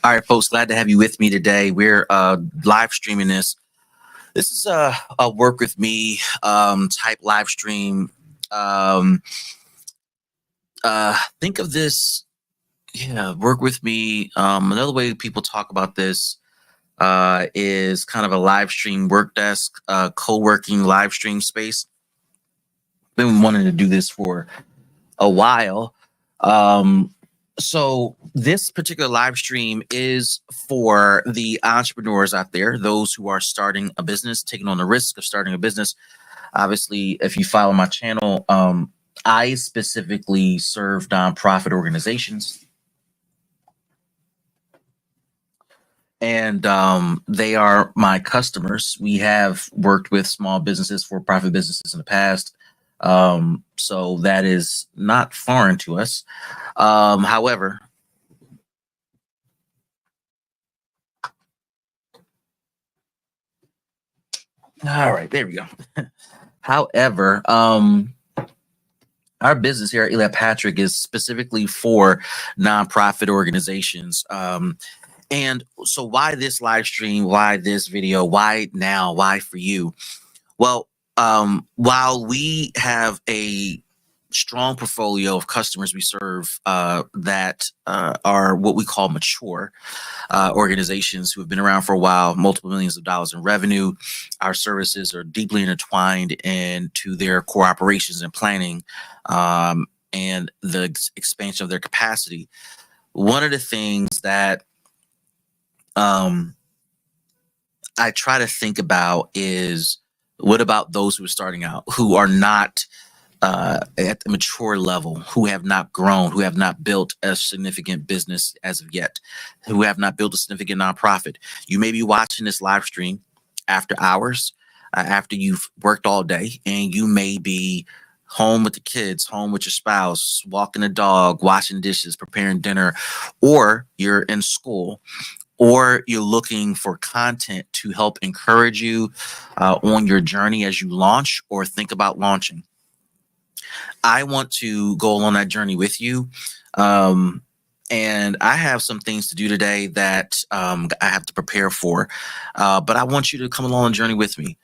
All right, folks, glad to have you with me today. We're live streaming this. This is a work with me type live stream. Um, think of this, work with me. Another way people talk about this is kind of a live stream work desk, co-working live stream space. Been wanting to do this for a while. Um, so this particular live stream is for the entrepreneurs out there, those who are starting a business, taking on the risk of starting a business. Obviously, if you follow my channel, I specifically serve nonprofit organizations, and they are my customers. We have worked with small businesses, for-profit businesses in the past, so that is not foreign to us. However, all right, there we go. However, our business here at Eli Patrick is specifically for nonprofit organizations. And so why this live stream? Why this video? Why now? Why for you? Well, while we have a strong portfolio of customers we serve that are what we call mature organizations who have been around for a while, multiple millions of dollars in revenue. Our services are deeply intertwined into their core operations and planning and the expansion of their capacity. One of the things that I try to think about is, what about those who are starting out, who are not at the mature level, who have not grown, who have not built a significant business as of yet, who have not built a significant nonprofit? You may be watching this live stream after hours, after you've worked all day, and you may be home with the kids, home with your spouse, walking the dog, washing dishes, preparing dinner, or you're in school, or you're looking for content to help encourage you on your journey as you launch or think about launching. I want to go on that journey with you. And I have some things to do today that I have to prepare for. But I want you to come along on the journey with me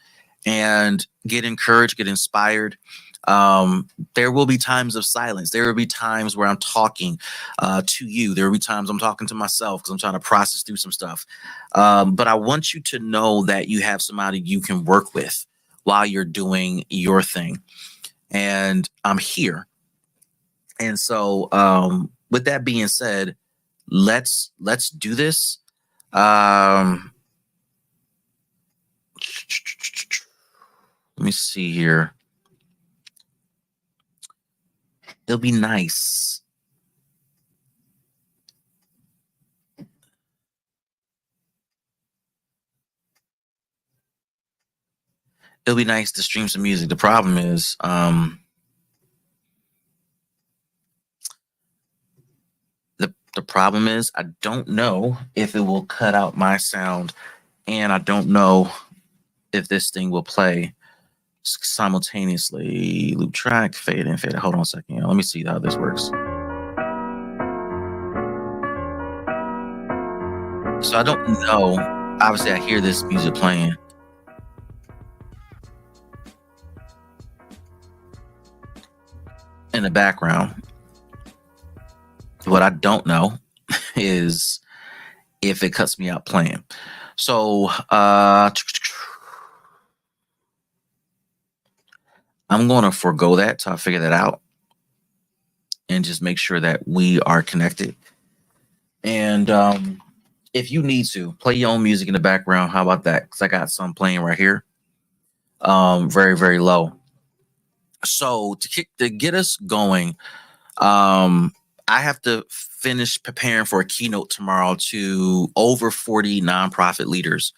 and get encouraged, get inspired. There will be times of silence. There will be times where I'm talking to you. There will be times I'm talking to myself because I'm trying to process through some stuff. But I want you to know that you have somebody you can work with while you're doing your thing. And I'm here. And so with that being said, let's do this. Let me see here. It'll be nice. It'll be nice to stream some music. The problem is, the problem is I don't know if it will cut out my sound, and I don't know if this thing will play simultaneously. Loop track, fade in, fade out. Hold on a second. Let me see how this works. So I don't know. Obviously, I hear this music playing. In the background. What I don't know is if it cuts me out playing. So I'm going to forego that till I figure that out and just make sure that we are connected. And if you need to play your own music in the background, how about that? Because I got some playing right here, very, very low. So to get us going, I have to finish preparing for a keynote tomorrow to over 40 nonprofit leaders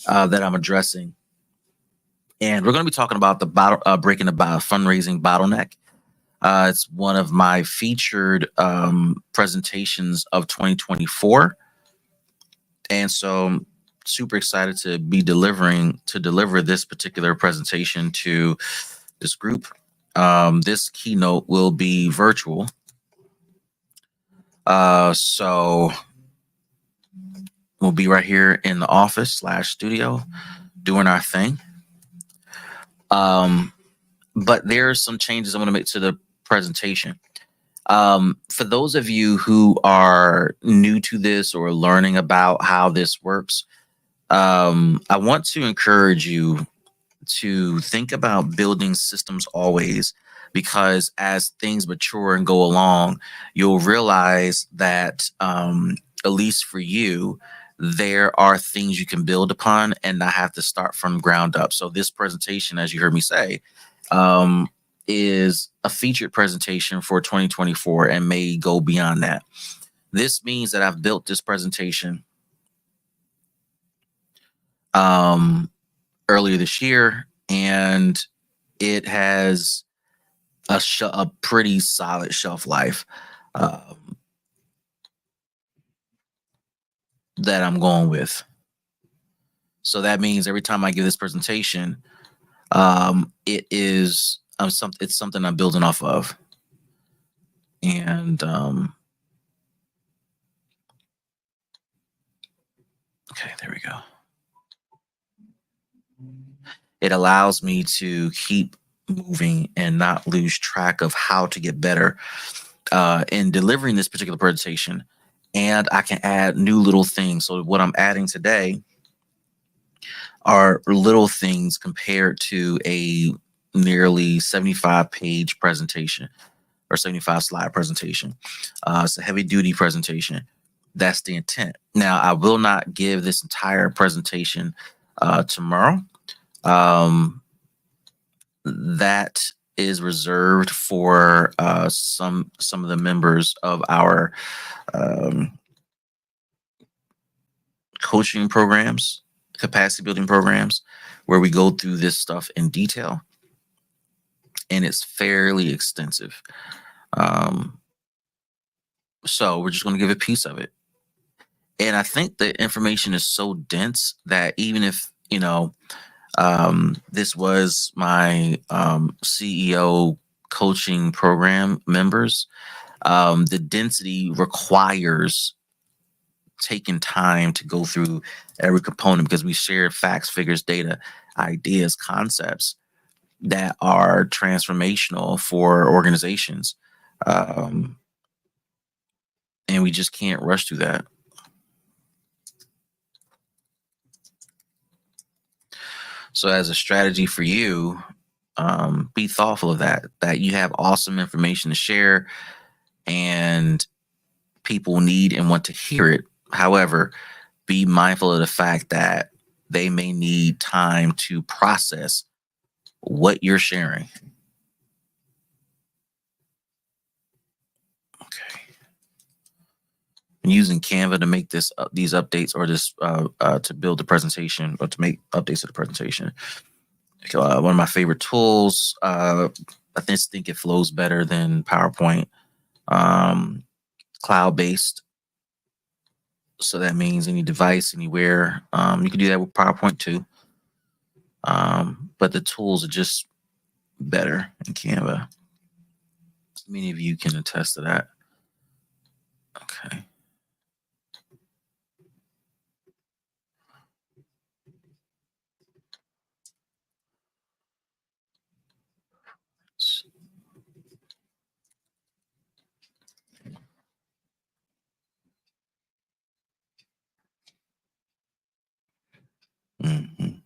that I'm addressing. And we're going to be talking about the breaking the fundraising bottleneck. It's one of my featured presentations of 2024. And so I'm super excited to be deliver this particular presentation to this group. This keynote will be virtual. So We'll be right here in the office slash studio doing our thing. But there's some changes I'm going to make to the presentation. For those of you who are new to this or learning about how this works, I want to encourage you to think about building systems always, because as things mature and go along, you'll realize that, at least for you, there are things you can build upon and not have to start from ground up. So this presentation, as you heard me say, um, is a featured presentation for 2024 and may go beyond that. This means that I've built this presentation earlier this year, and it has a pretty solid shelf life that I'm going with. So that means every time I give this presentation, it's something I'm building off of. And okay, there we go. It allows me to keep moving and not lose track of how to get better in delivering this particular presentation. And I can add new little things. So what I'm adding today are little things compared to a nearly 75-page presentation or 75-slide presentation. It's a heavy duty presentation. That's the intent. Now, I will not give this entire presentation tomorrow. That is reserved for some of the members of our coaching programs, capacity building programs, where we go through this stuff in detail, and it's fairly extensive. So we're just going to give a piece of it. And I think the information is so dense that even if, this was my CEO coaching program members, the density requires taking time to go through every component, because we share facts, figures, data, ideas, concepts that are transformational for organizations. And we just can't rush through that. So as a strategy for you, be thoughtful of that you have awesome information to share and people need and want to hear it. However, be mindful of the fact that they may need time to process what you're sharing. Okay. I'm using Canva to make these updates, or this to build the presentation, or to make updates to the presentation. One of my favorite tools. I just think it flows better than PowerPoint. Cloud-based. So that means any device, anywhere. You can do that with PowerPoint too. But the tools are just better in Canva. Many of you can attest to that. Okay. Mm-hmm.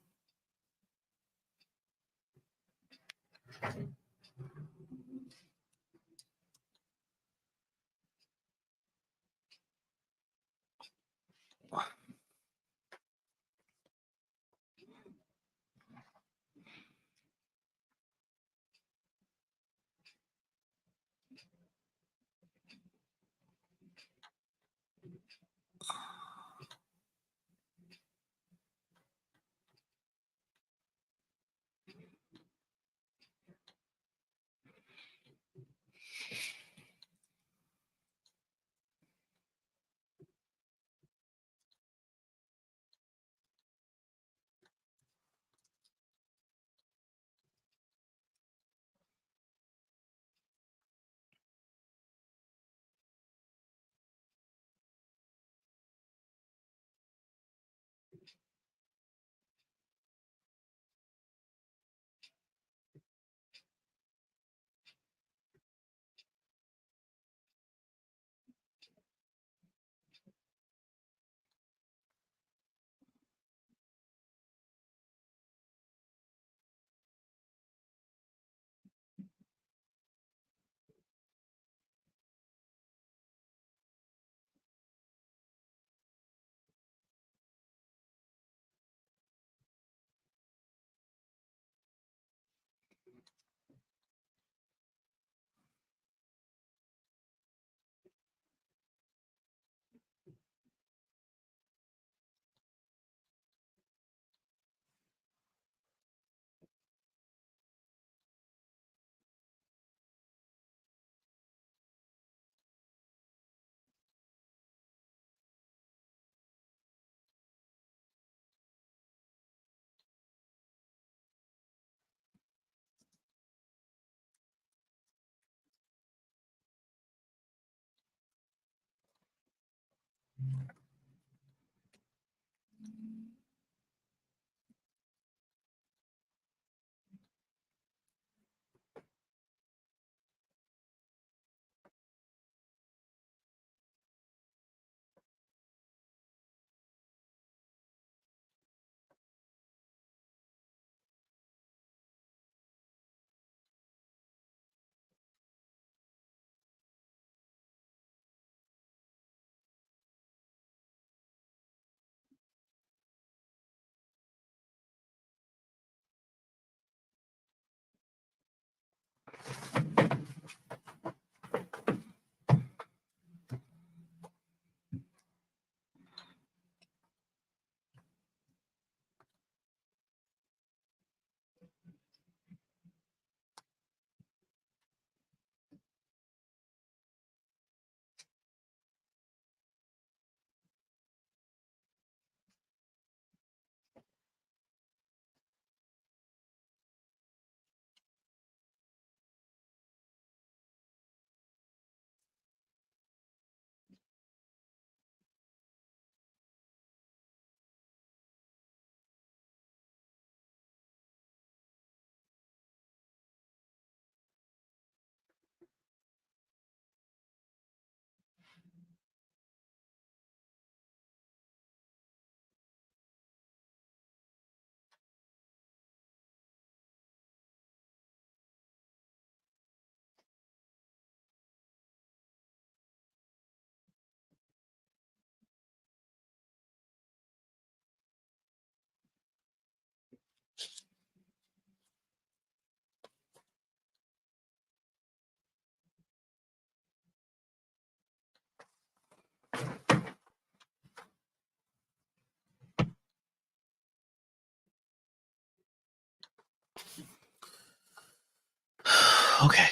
Okay.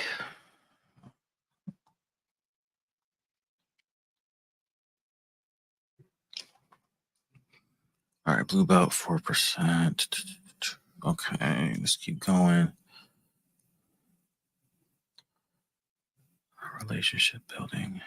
All right, blue belt 4%. Okay, let's keep going. Relationship building.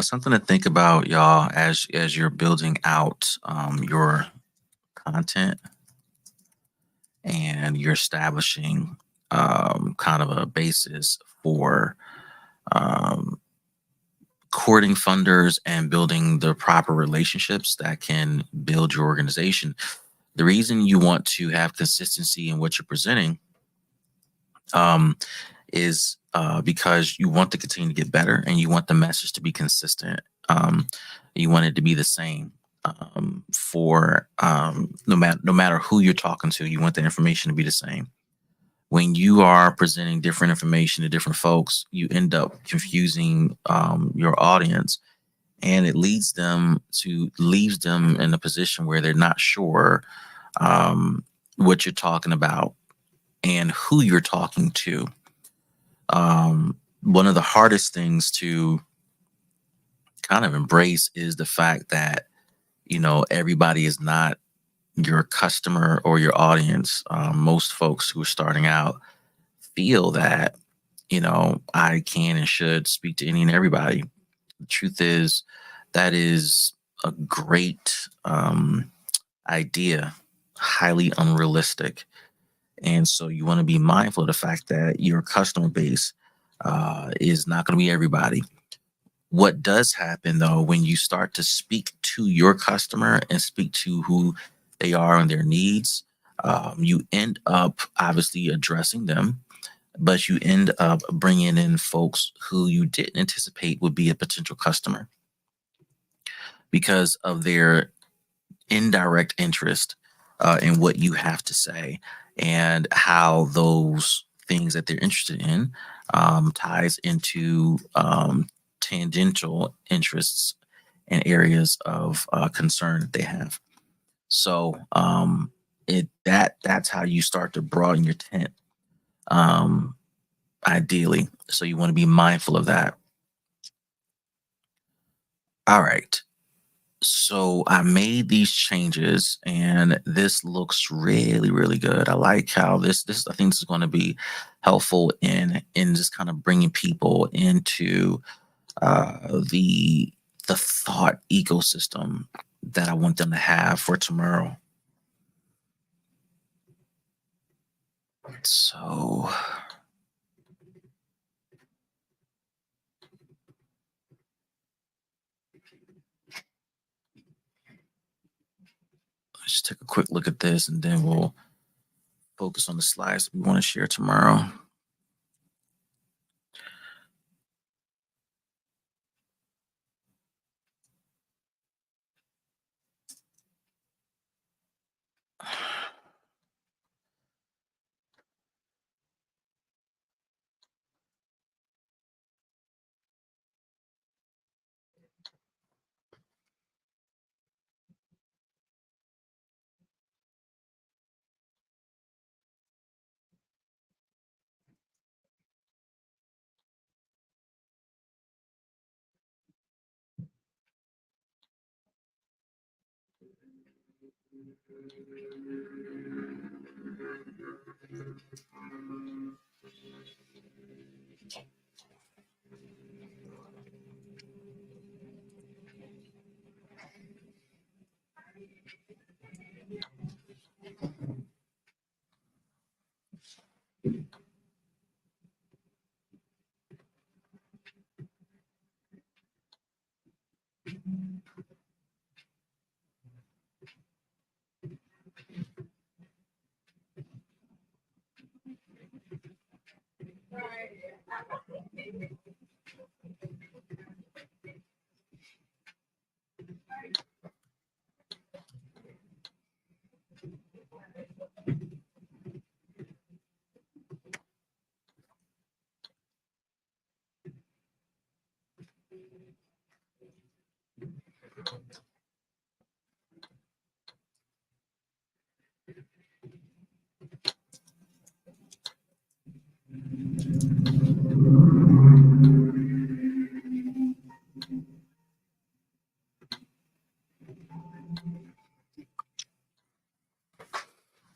Something to think about, y'all, as you're building out your content and you're establishing kind of a basis for um, courting funders and building the proper relationships that can build your organization. The reason you want to have consistency in what you're presenting um, is because you want to continue to get better and you want the message to be consistent. You want it to be the same for no matter who you're talking to. You want the information to be the same. When you are presenting different information to different folks, you end up confusing your audience, and it leaves them in a position where they're not sure what you're talking about and who you're talking to. One of the hardest things to kind of embrace is the fact that everybody is not your customer or your audience. Most folks who are starting out feel that I can and should speak to any and everybody. The truth is that is a great idea, highly unrealistic. And so you want to be mindful of the fact that your customer base is not going to be everybody. What does happen though, when you start to speak to your customer and speak to who they are and their needs, you end up obviously addressing them, but you end up bringing in folks who you didn't anticipate would be a potential customer because of their indirect interest in what you have to say and how those things that they're interested in ties into tangential interests and areas of concern that they have. So That's how you start to broaden your tent. Um, ideally. So you want to be mindful of that. All right. So I made these changes and this looks really, really good. I like how this I think this is going to be helpful in just kind of bringing people into the thought ecosystem that I want them to have for tomorrow. So let's take a quick look at this and then we'll focus on the slides we want to share tomorrow.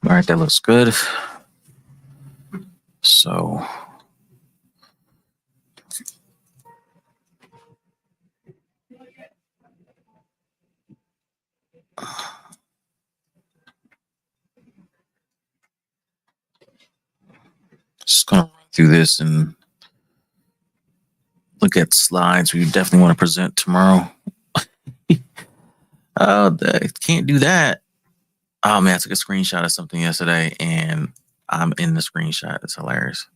All right, that looks good. So just gonna run through this and look at slides we definitely want to present tomorrow. Oh, I can't do that. Oh man, I took a screenshot of something yesterday and I'm in the screenshot. It's hilarious.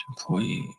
Employees.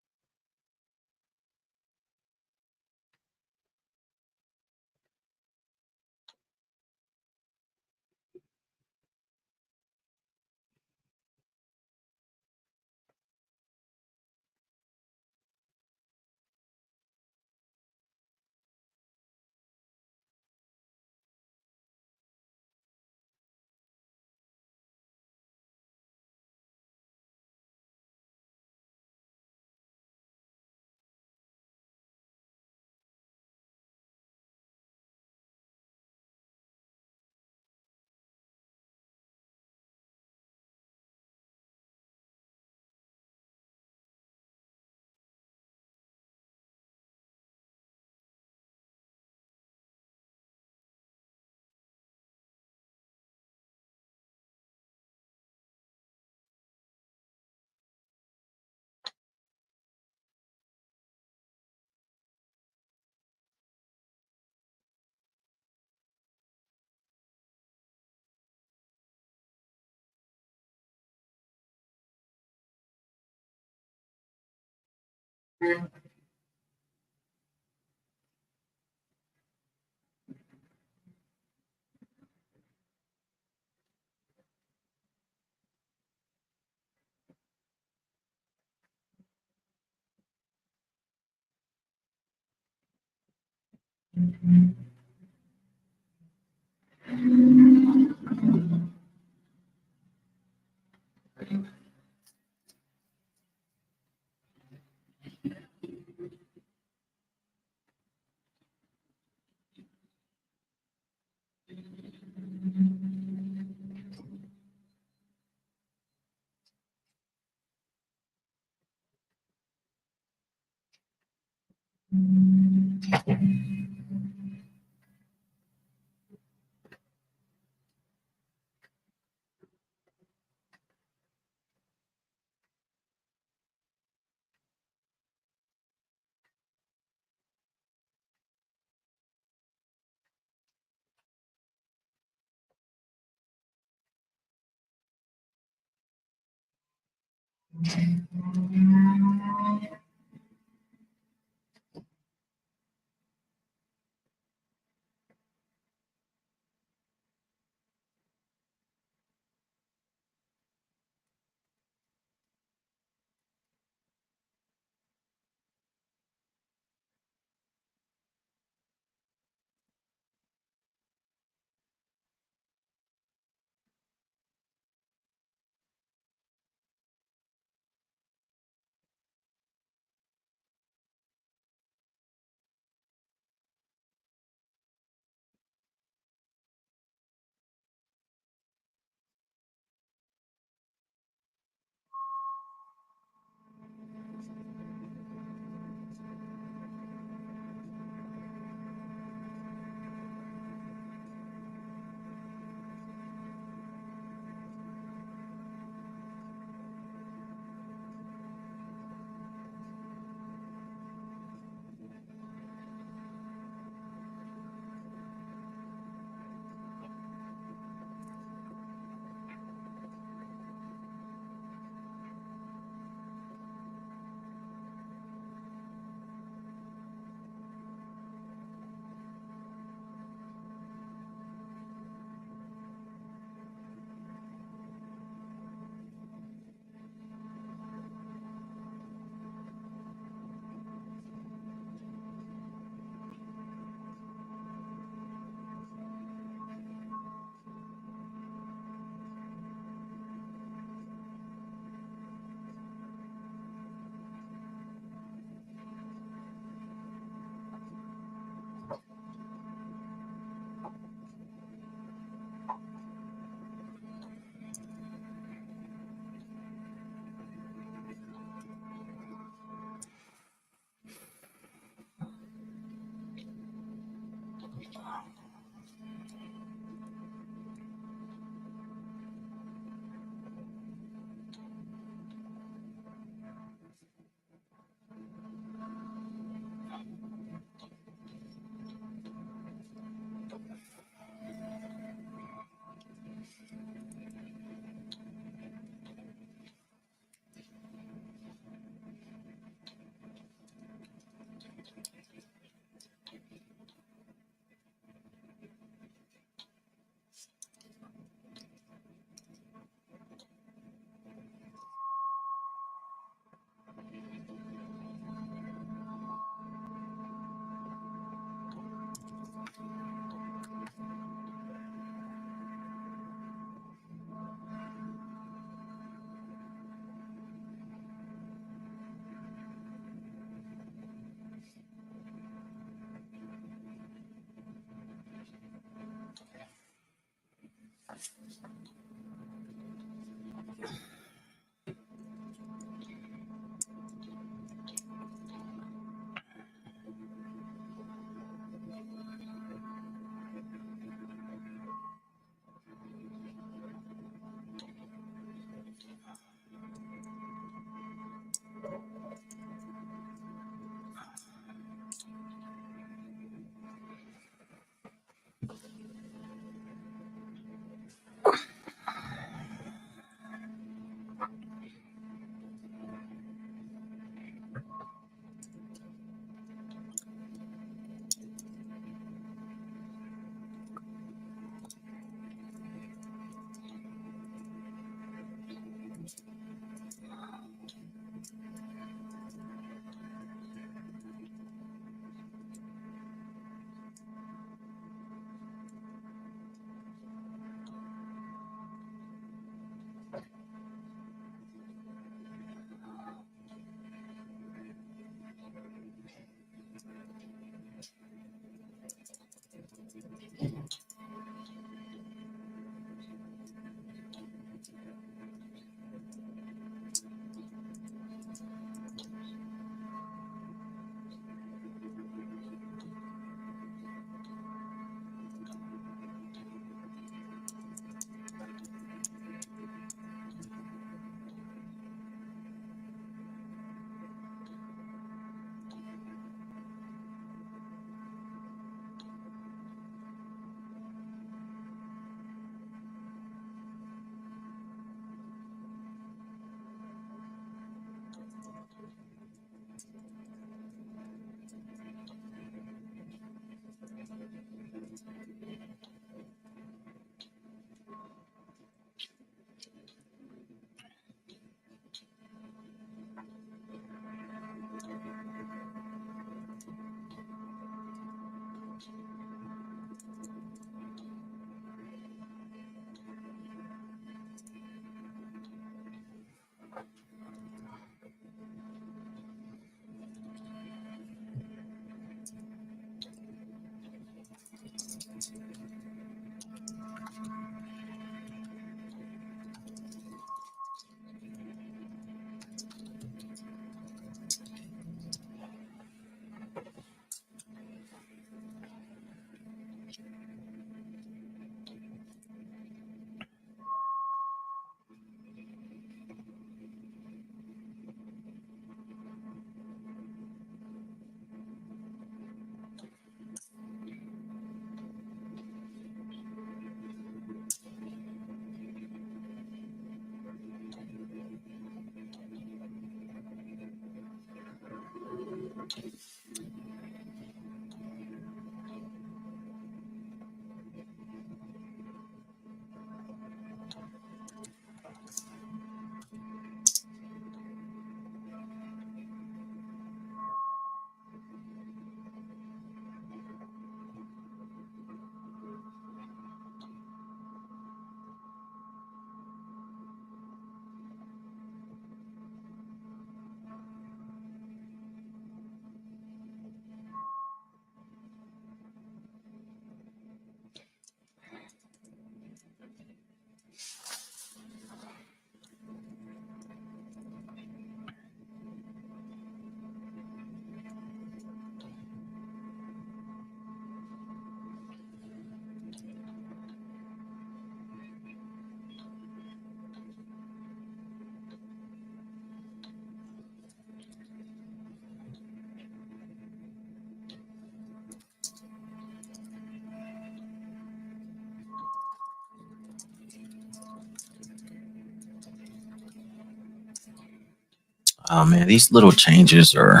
Oh man, these little changes are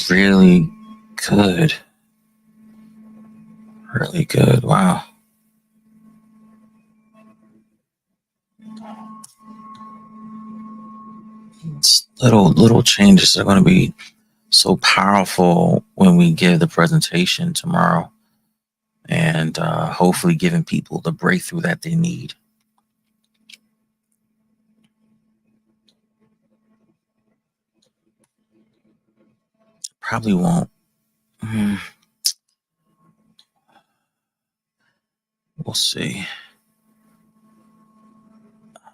really good. Really good. Wow. It's little changes are going to be so powerful when we give the presentation tomorrow, and hopefully giving people the breakthrough that they need. Probably won't. We'll see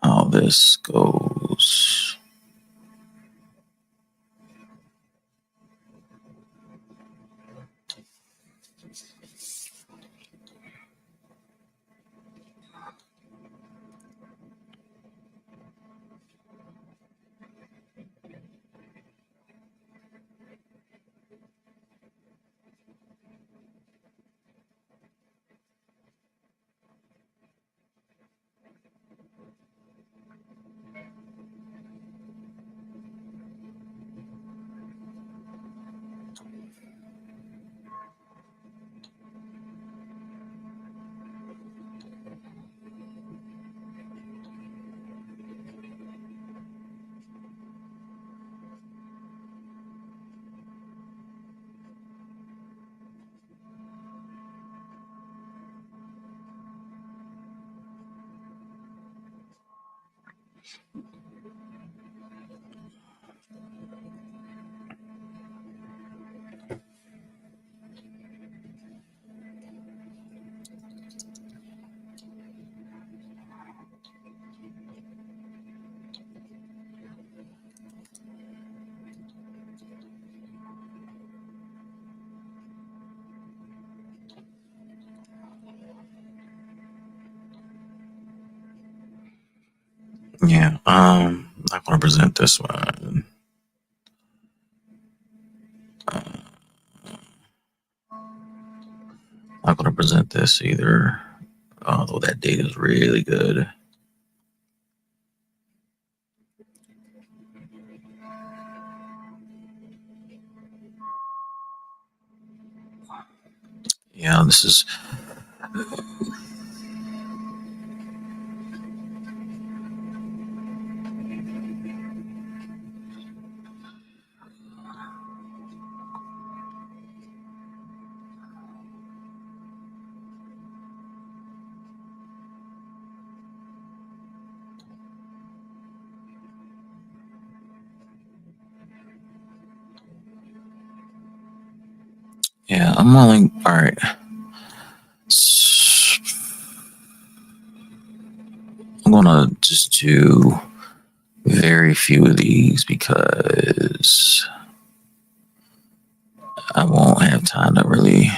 how this goes. Yeah, I'm not going to present this one. Not going to present this either, although that data is really good. Yeah, this is. Yeah, I'm only. All right. I'm going to just do very few of these because I won't have time to really.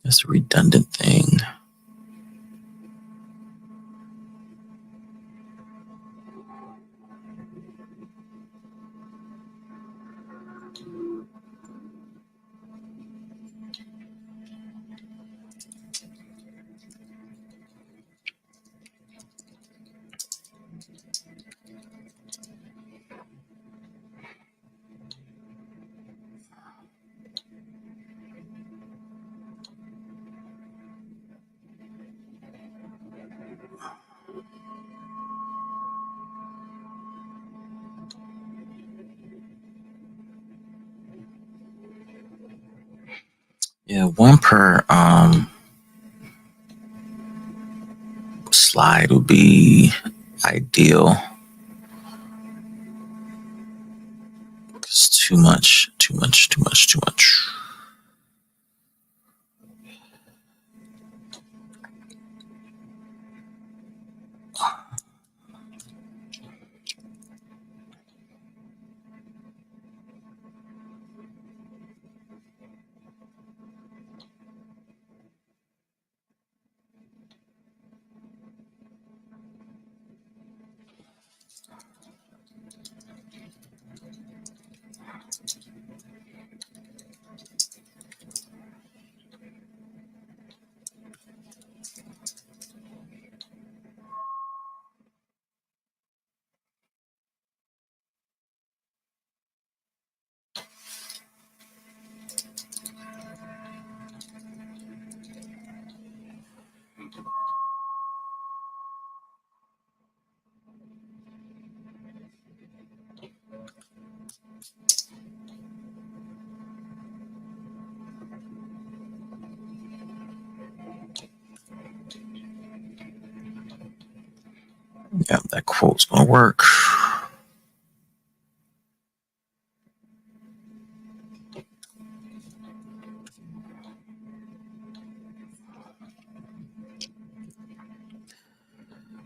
It's a redundant thing. Yeah, one per slide would be ideal. It's too much. Yeah, that quote's gonna work.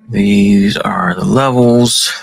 These are the levels.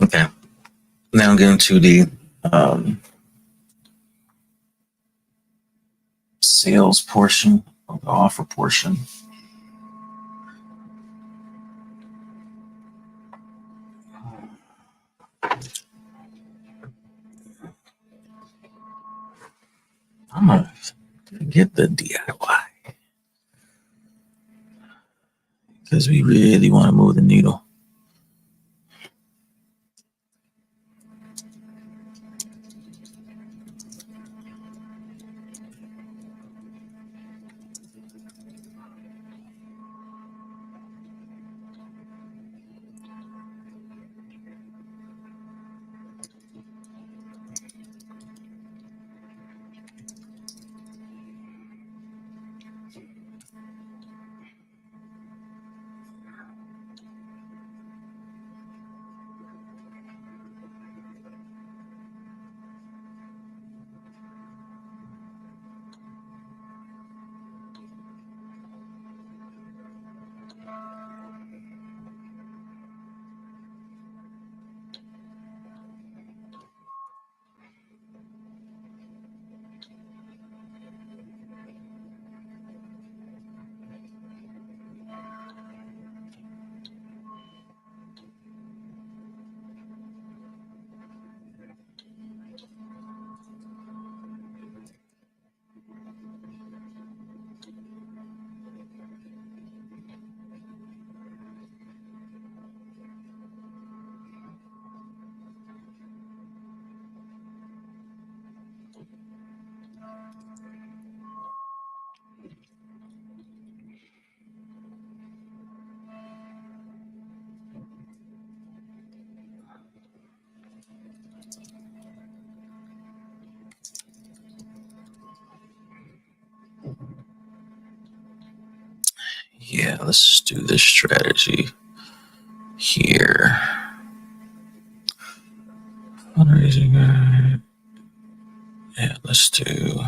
Okay. Now I'm getting to the sales portion or the offer portion. I'm gonna get the DIY because we really want to move the needle. Yeah, let's do this strategy here. Fundraising guide. Yeah, let's do.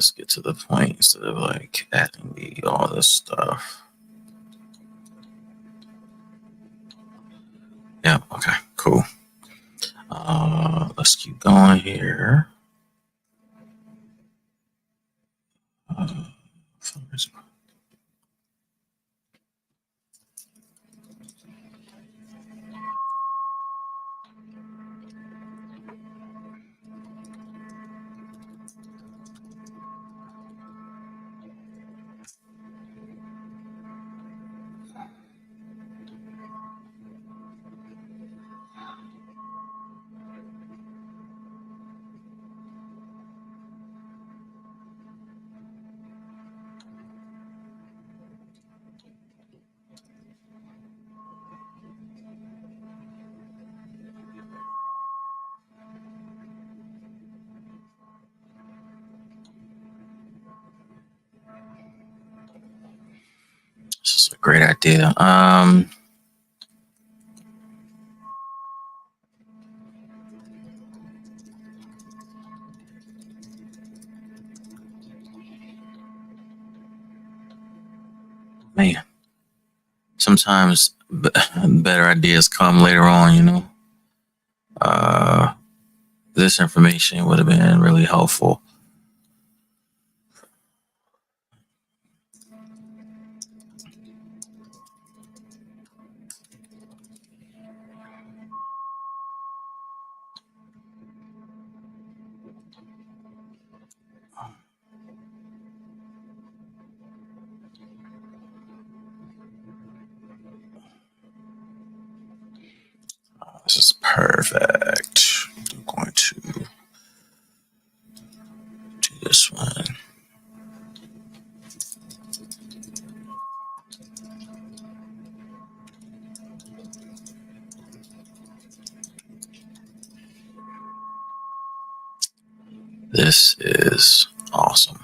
let's get to the point instead of like adding all this stuff. Yeah, okay, cool. Let's keep going here. This is a great idea. Man, sometimes better ideas come later on, you know. This information would have been really helpful. This is perfect. I'm going to do this one. This is awesome.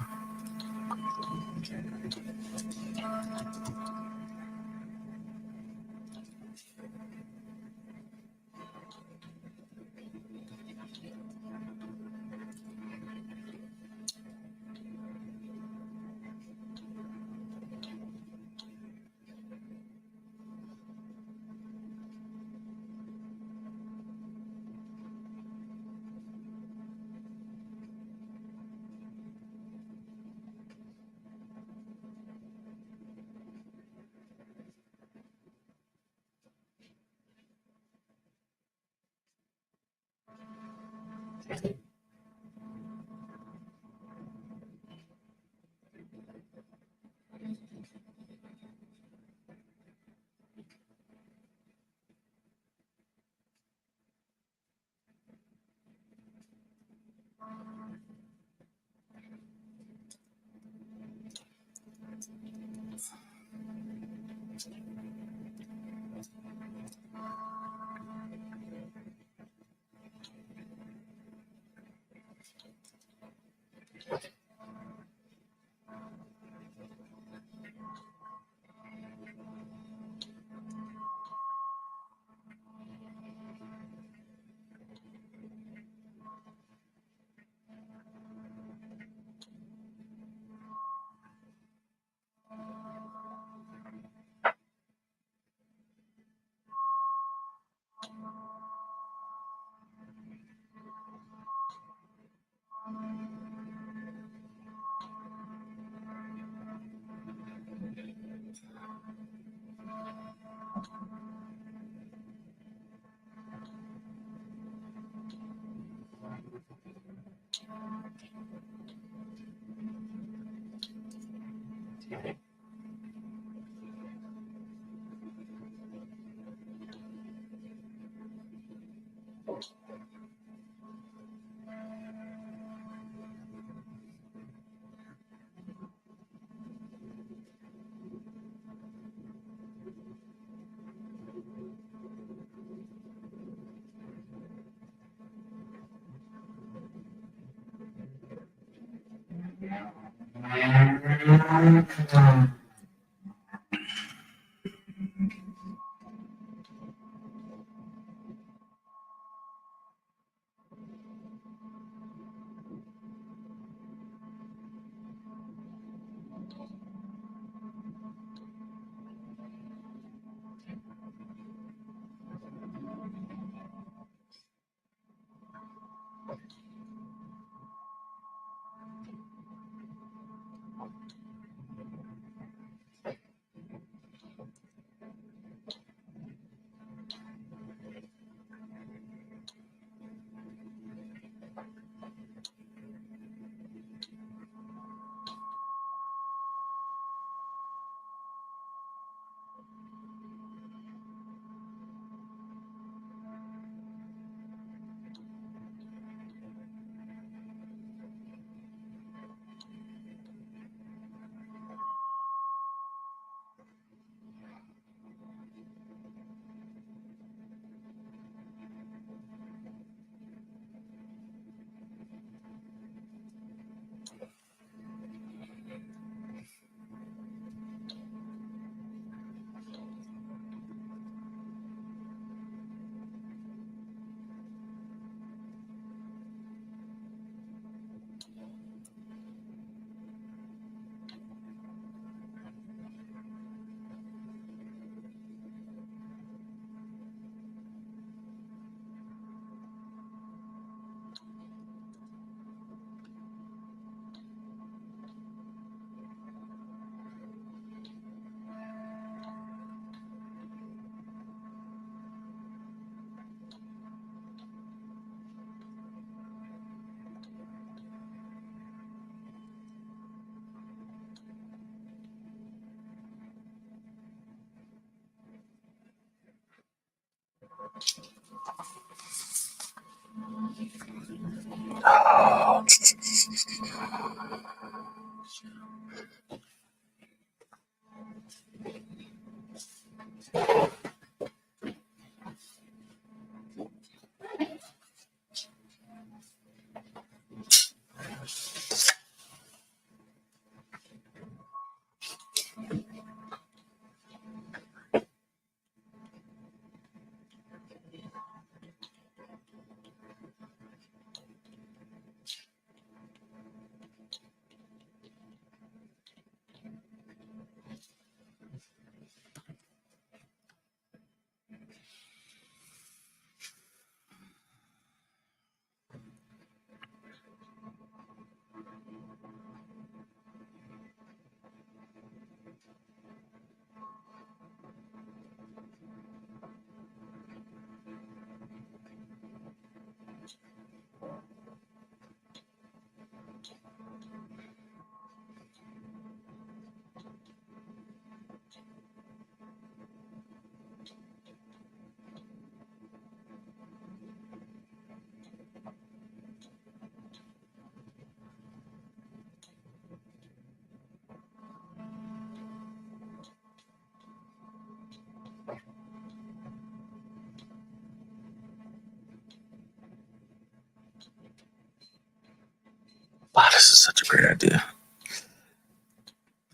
Wow, this is such a great idea.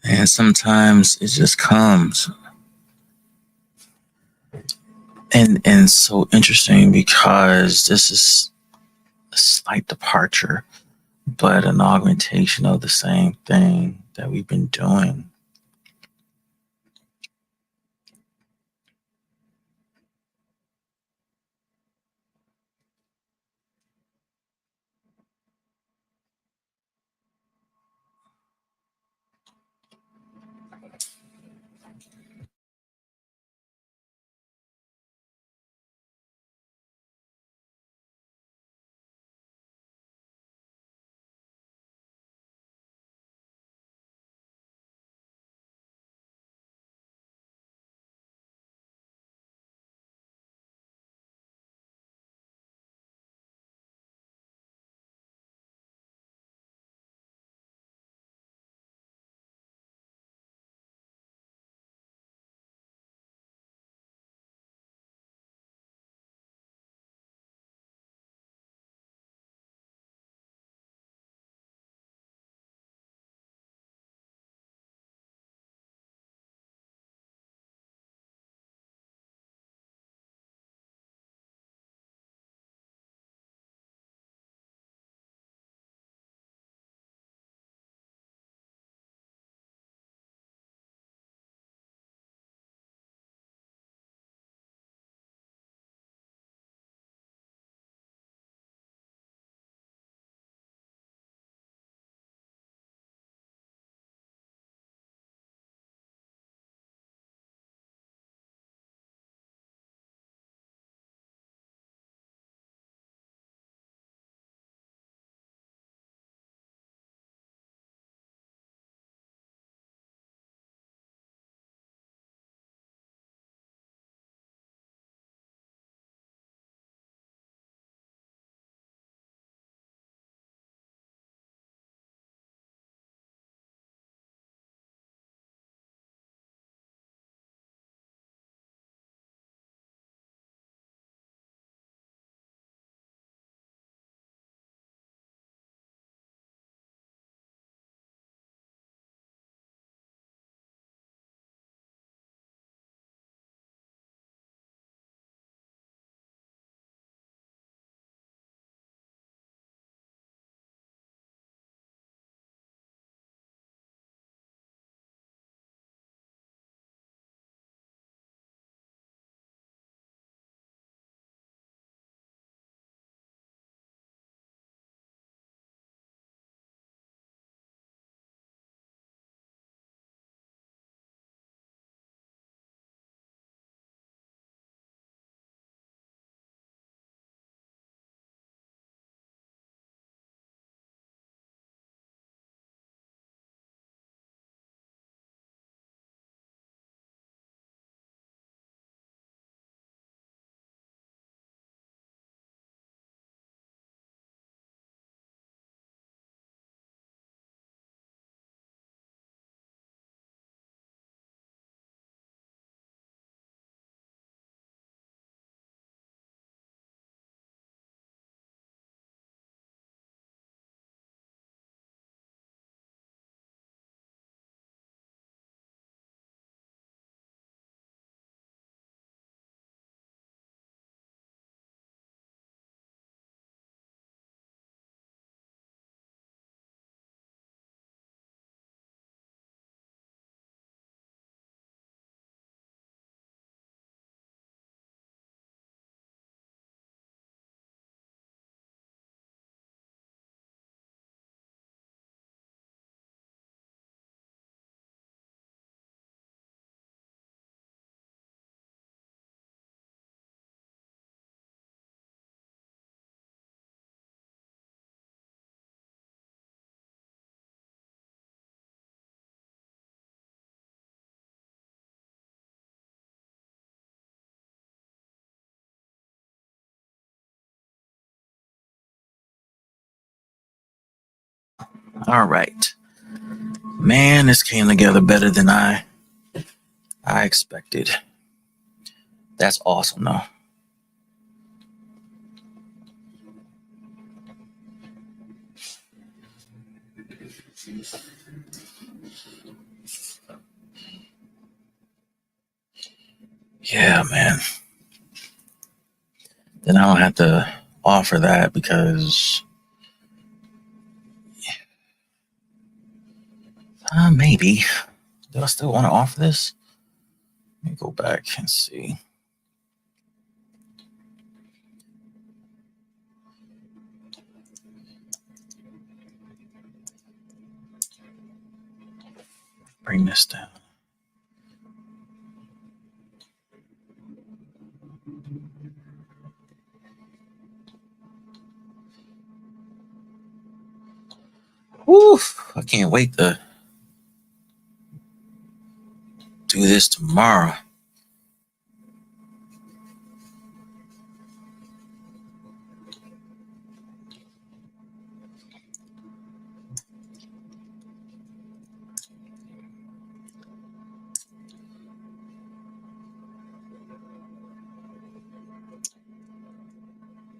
And sometimes it just comes. And so interesting because this is a slight departure, but an augmentation of the same thing that we've been doing. All right. Man, this came together better than I expected. That's awesome, though. Yeah, man. Then I don't have to offer that because maybe. Do I still want to offer this? Let me go back and see. Bring this down. Woo! I can't wait to do this tomorrow.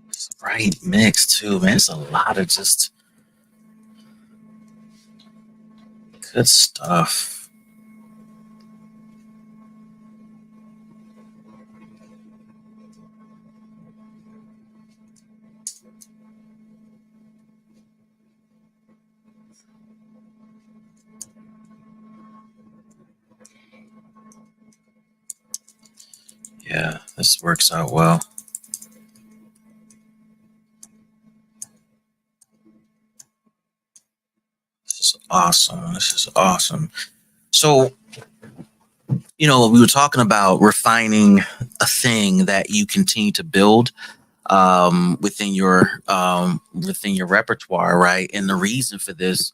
It's the right mix too, man. It's a lot of just good stuff. Yeah, this works out well. This is awesome. This is awesome. So, we were talking about refining a thing that you continue to build within your repertoire, right? And the reason for this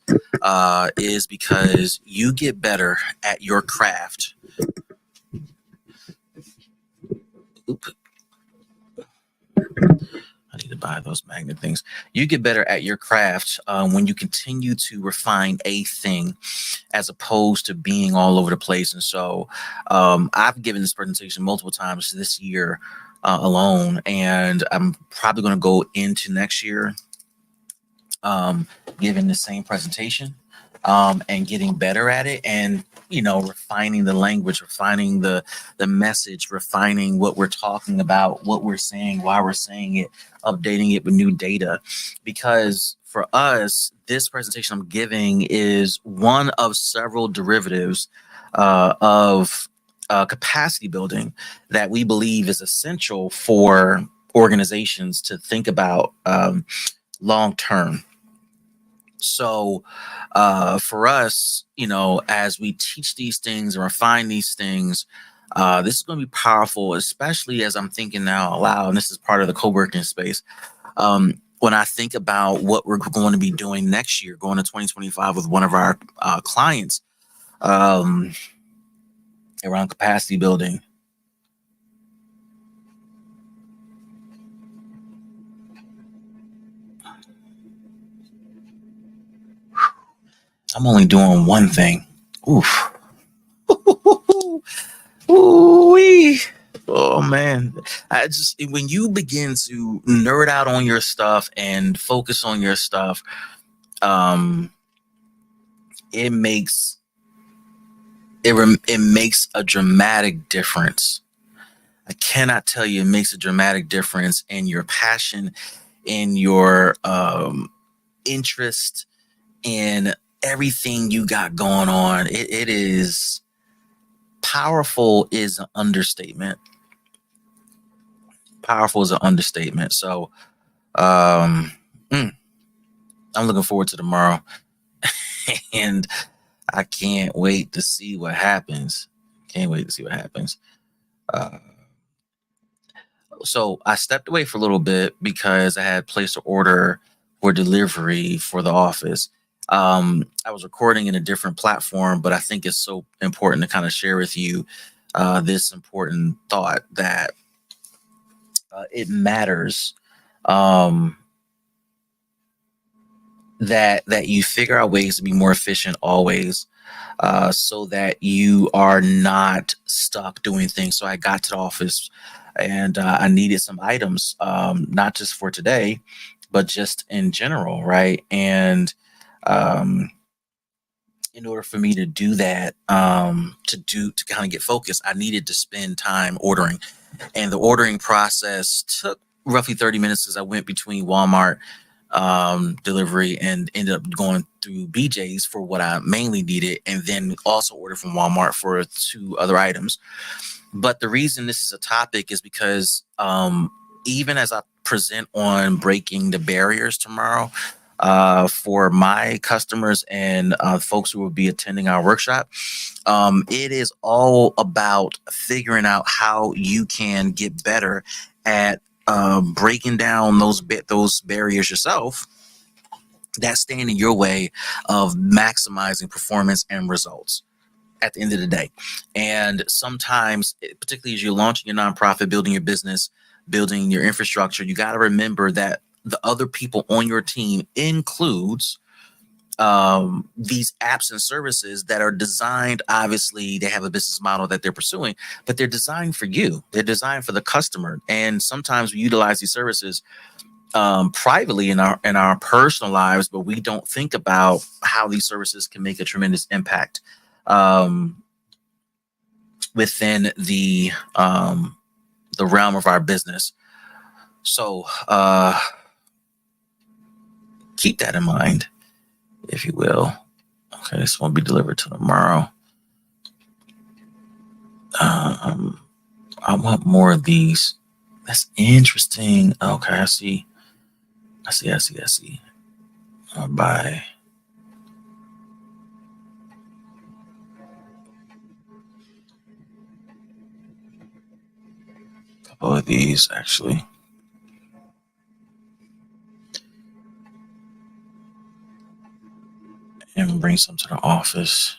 is because you get better at your craft. Oop. I need to buy those magnet things. You get better at your craft when you continue to refine a thing as opposed to being all over the place. And so I've given this presentation multiple times this year alone, and I'm probably going to go into next year giving the same presentation and getting better at it, and refining the language, refining the message, refining what we're talking about, what we're saying, why we're saying it, updating it with new data. Because for us, this presentation I'm giving is one of several derivatives of capacity building that we believe is essential for organizations to think about long term. So for us, as we teach these things and refine these things, this is going to be powerful, especially as I'm thinking now aloud, and this is part of the co-working space. When I think about what we're going to be doing next year, going to 2025 with one of our clients around capacity building. I'm only doing one thing. Oof. Ooh-wee. Oh man, when you begin to nerd out on your stuff and focus on your stuff, it makes a dramatic difference. I cannot tell you, it makes a dramatic difference in your passion, in your interest, in everything you got going on. It is powerful is an understatement. Powerful is an understatement. So I'm looking forward to tomorrow. And I can't wait to see what happens. Can't wait to see what happens. So I stepped away for a little bit because I had placed an order for delivery for the office. I was recording in a different platform, but I think it's so important to kind of share with you this important thought that it matters that you figure out ways to be more efficient always, so that you are not stuck doing things. So I got to the office and I needed some items, not just for today, but just in general, right? And um, in order for me to do that, to kind of get focused, I needed to spend time ordering, and the ordering process took roughly 30 minutes as I went between Walmart delivery and ended up going through BJ's for what I mainly needed, and then also ordered from Walmart for two other items. But the reason this is a topic is because even as I present on breaking the barriers tomorrow, for my customers and folks who will be attending our workshop, it is all about figuring out how you can get better at breaking down those barriers yourself that stand in your way of maximizing performance and results at the end of the day. And sometimes, particularly as you're launching your nonprofit, building your business, building your infrastructure, you got to remember that the other people on your team includes these apps and services that are designed. Obviously, they have a business model that they're pursuing, but they're designed for you. They're designed for the customer. And sometimes we utilize these services privately in our personal lives, but we don't think about how these services can make a tremendous impact um, within the realm of our business. So keep that in mind, if you will. Okay, this won't be delivered till tomorrow. I want more of these. That's interesting. Okay, I see. I see. I'll buy a couple of these actually. And bring some to the office.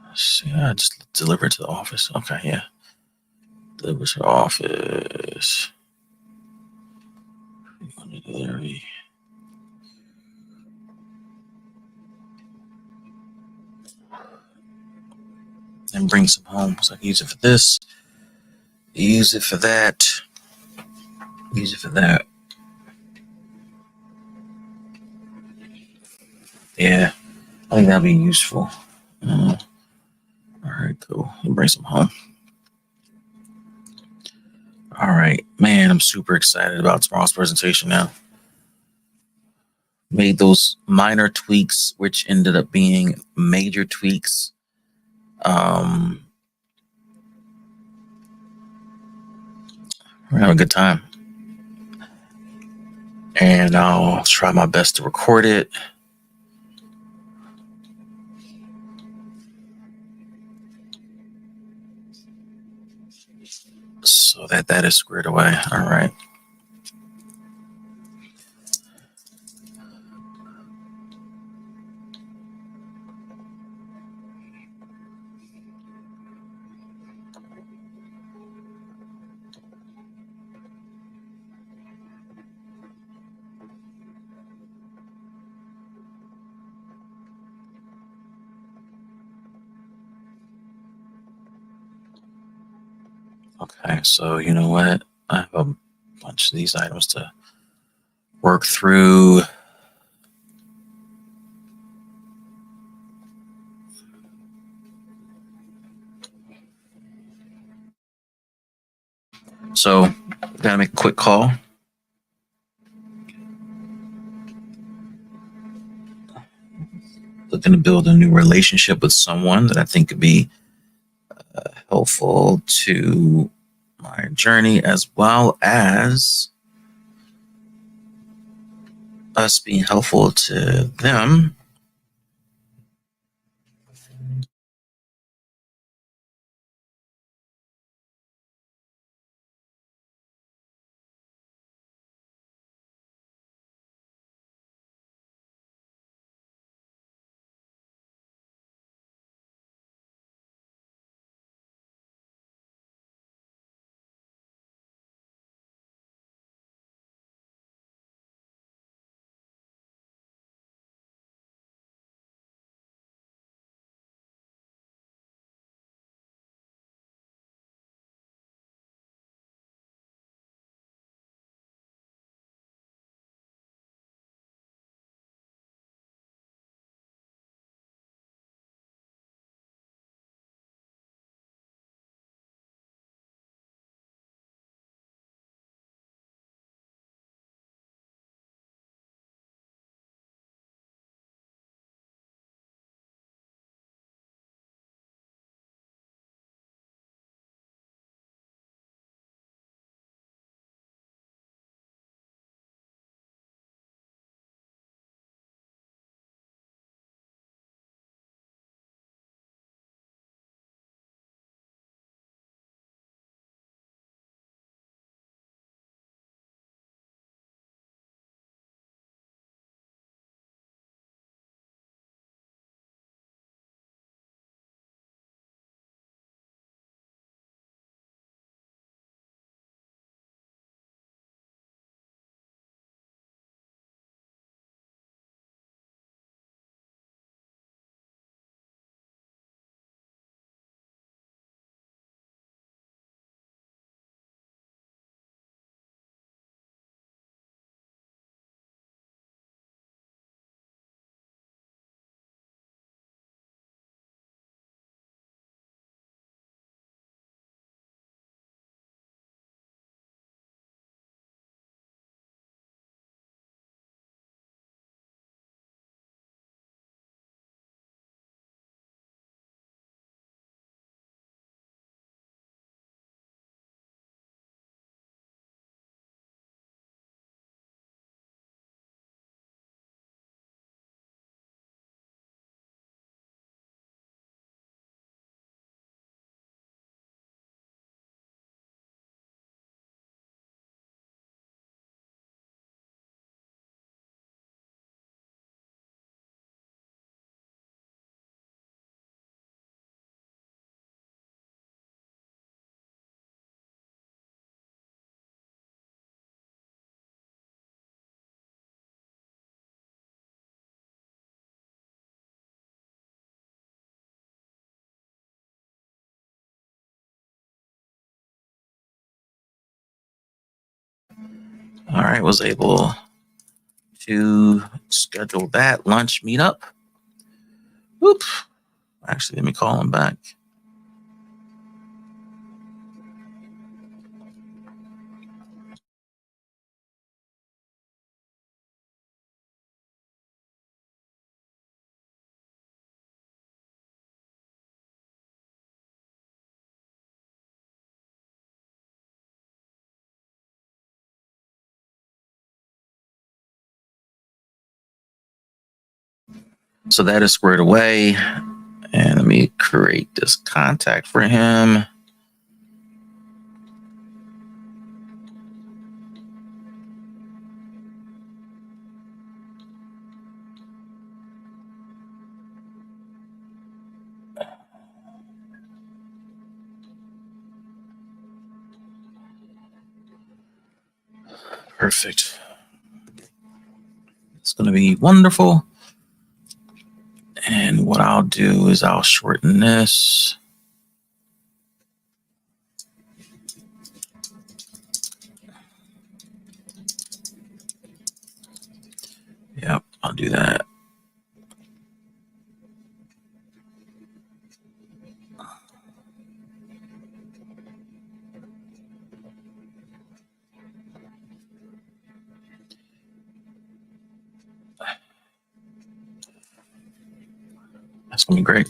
Let's see, I just deliver to the office. Okay, yeah. Deliver to the office. Delivery. And bring some home. So I can use it for this. Use it for that. Use it for that. Yeah, I think that'll be useful. All right, cool. Bring some home. All right, man, I'm super excited about tomorrow's presentation now. Made those minor tweaks, which ended up being major tweaks. We're having a good time. And I'll try my best to record it. So that is squared away. All right. Okay, so you know what? I have a bunch of these items to work through. So, gotta make a quick call. Looking to build a new relationship with someone that I think could be helpful to my journey, as well as us being helpful to them. All right, was able to schedule that lunch meetup. Whoop. Actually, let me call him back. So that is squared away. And let me create this contact for him. Perfect. It's going to be wonderful. And what I'll do is I'll shorten this. Yep, I'll do that. That's going to be great.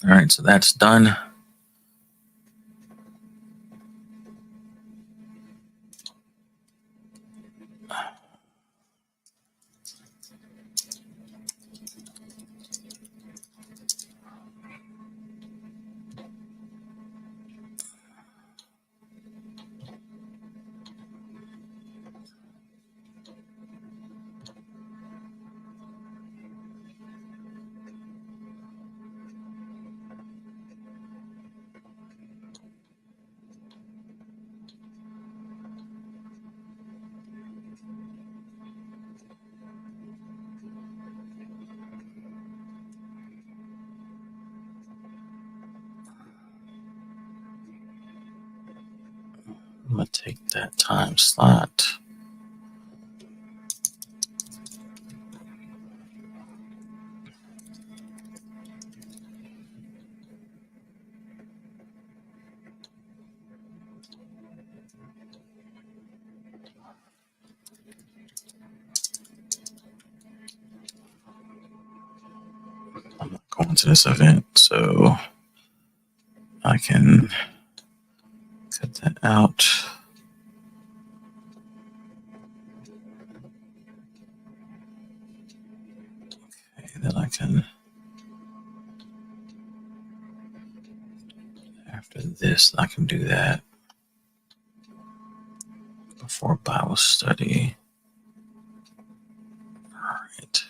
All right, so that's done. I'm going to take that time slot. I'm not going to this event, so I can cut that out. Okay, then I can, after this, I can do that before Bible study. All right.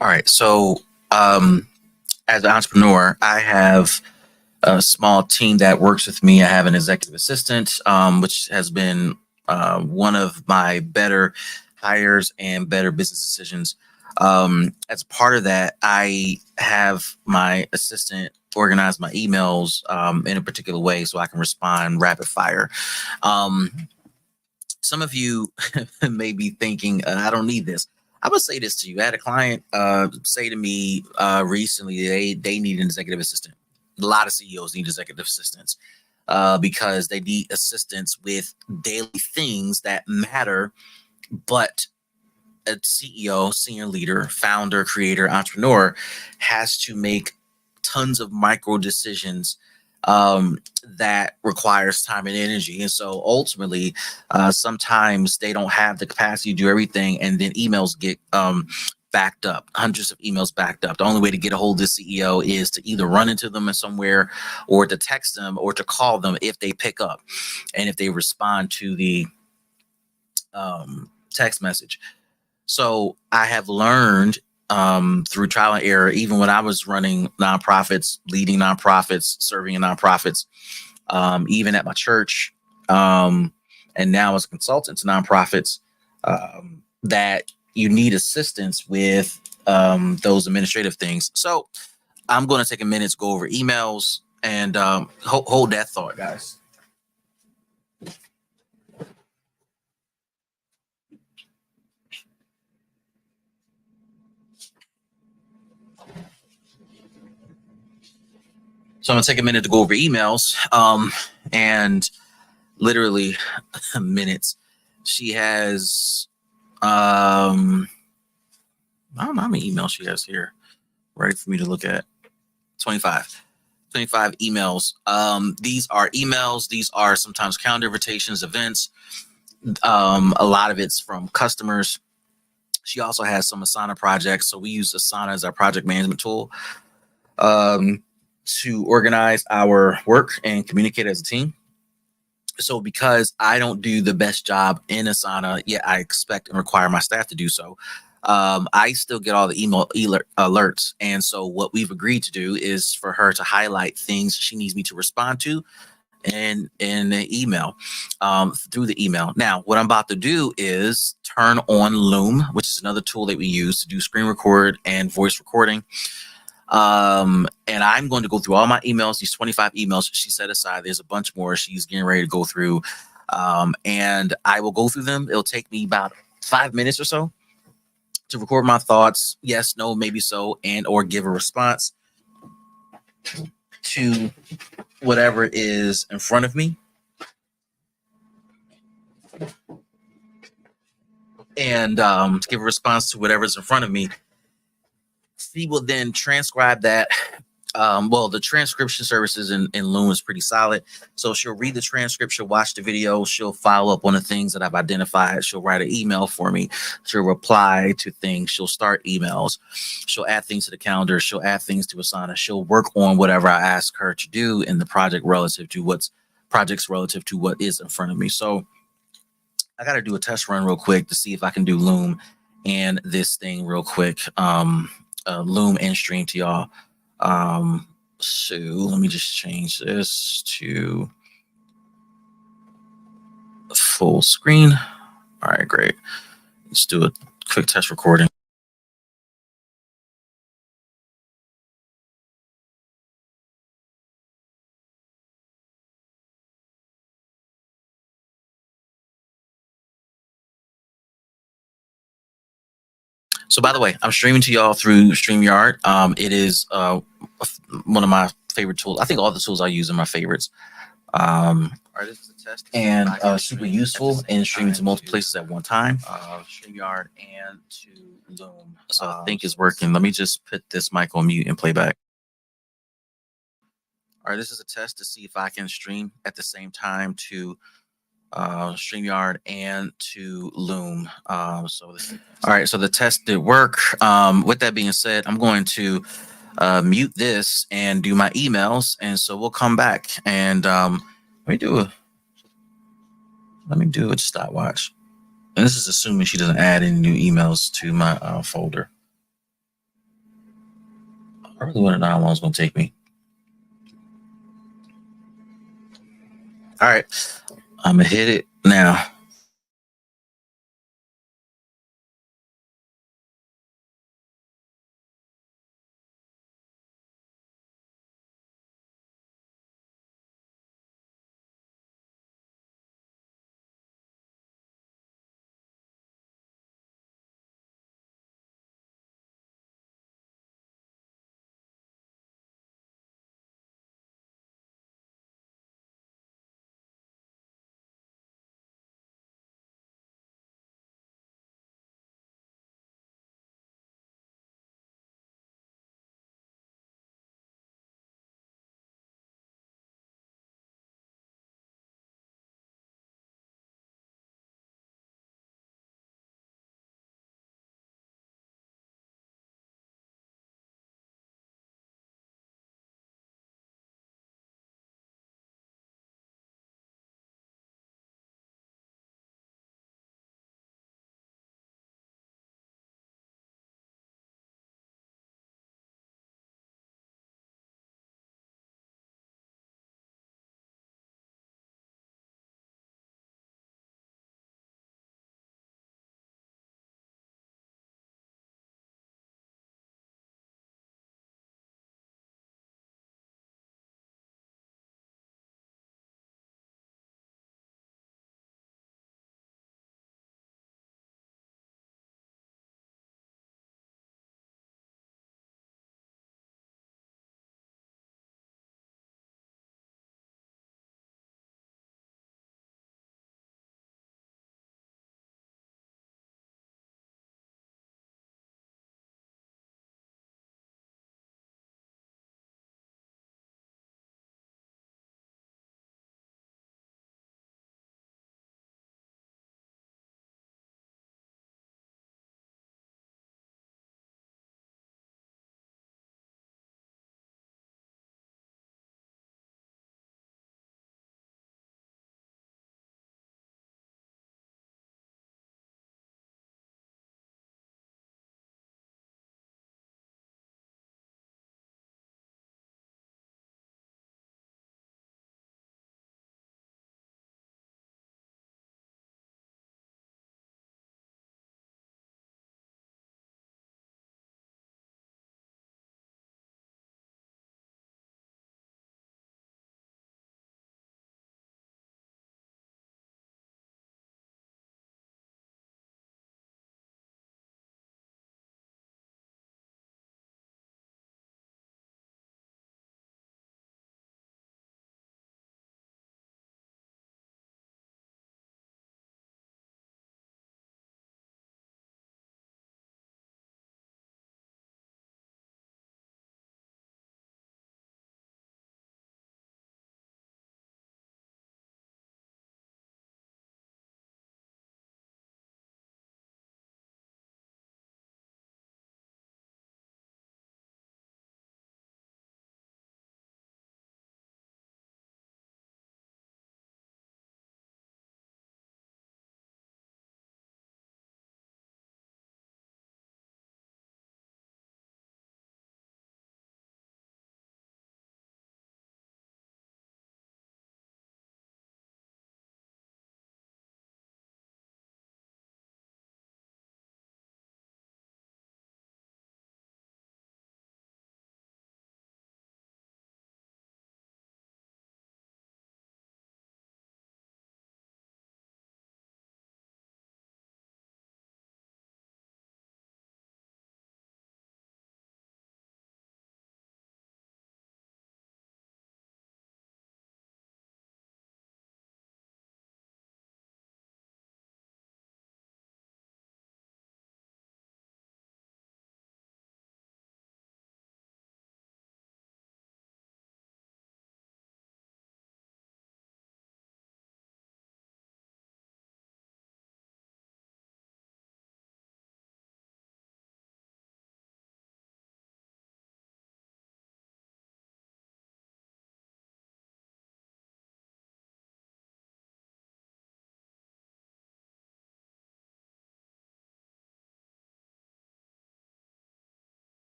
All right. So, as an entrepreneur, I have a small team that works with me. I have an executive assistant, which has been one of my better hires and better business decisions. As part of that, I have my assistant organize my emails in a particular way so I can respond rapid fire. Some of you may be thinking, I don't need this. I would say this to you. I had a client say to me recently they need an executive assistant. A lot of CEOs need executive assistants because they need assistance with daily things that matter. But a CEO, senior leader, founder, creator, entrepreneur has to make tons of micro decisions that requires time and energy. And so ultimately, sometimes they don't have the capacity to do everything. And then emails get backed up, hundreds of emails backed up. The only way to get a hold of the CEO is to either run into them somewhere or to text them or to call them if they pick up and if they respond to the text message. So I have learned through trial and error, even when I was running nonprofits, leading nonprofits, serving in nonprofits, even at my church, and now as a consultant to nonprofits, that you need assistance with those administrative things. So I'm going to take a minute to go over emails and hold that thought, guys. So I'm going to take a minute to go over emails and literally minutes. She has, I don't know how many emails she has here, ready for me to look at. 25 emails. These are emails. These are sometimes calendar invitations, events. A lot of it's from customers. She also has some Asana projects. So we use Asana as our project management tool to organize our work and communicate as a team. So because I don't do the best job in Asana, yet I expect and require my staff to do so, I still get all the email alerts. And so what we've agreed to do is for her to highlight things she needs me to respond to in the email, through the email. Now, what I'm about to do is turn on Loom, which is another tool that we use to do screen record and voice recording. And I'm going to go through all my emails, these 25 emails she set aside. There's a bunch more she's getting ready to go through. And I will go through them. It'll take me about 5 minutes or so to record my thoughts. Yes, no, maybe so, and or give a response to whatever is in front of me. And to give a response to whatever's in front of me. She will then transcribe that. Well, the transcription services in Loom is pretty solid. So she'll read the transcript, she'll watch the video, she'll follow up on the things that I've identified. She'll write an email for me. She'll reply to things. She'll start emails. She'll add things to the calendar. She'll add things to Asana. She'll work on whatever I ask her to do in the project relative to what is in front of me. So I got to do a test run real quick to see if I can do Loom and this thing real quick. Loom and stream to y'all. So let me just change this to full screen. All right, great. Let's do a quick test recording. So by the way, I'm streaming to y'all through StreamYard. It is one of my favorite tools. I think all the tools I use are my favorites. And super useful in streaming to multiple places at one time. StreamYard and to Loom. So I think it's working. Let me just put this mic on mute and play back. All right, this is a test to see if I can stream at the same time to StreamYard and to Loom. All right, so the test did work. With that being said, I'm going to mute this and do my emails, and so we'll come back and let me do a stopwatch. And this is assuming she doesn't add any new emails to my folder. I really want to know how long it's going to take me. All right, I'm gonna hit it now.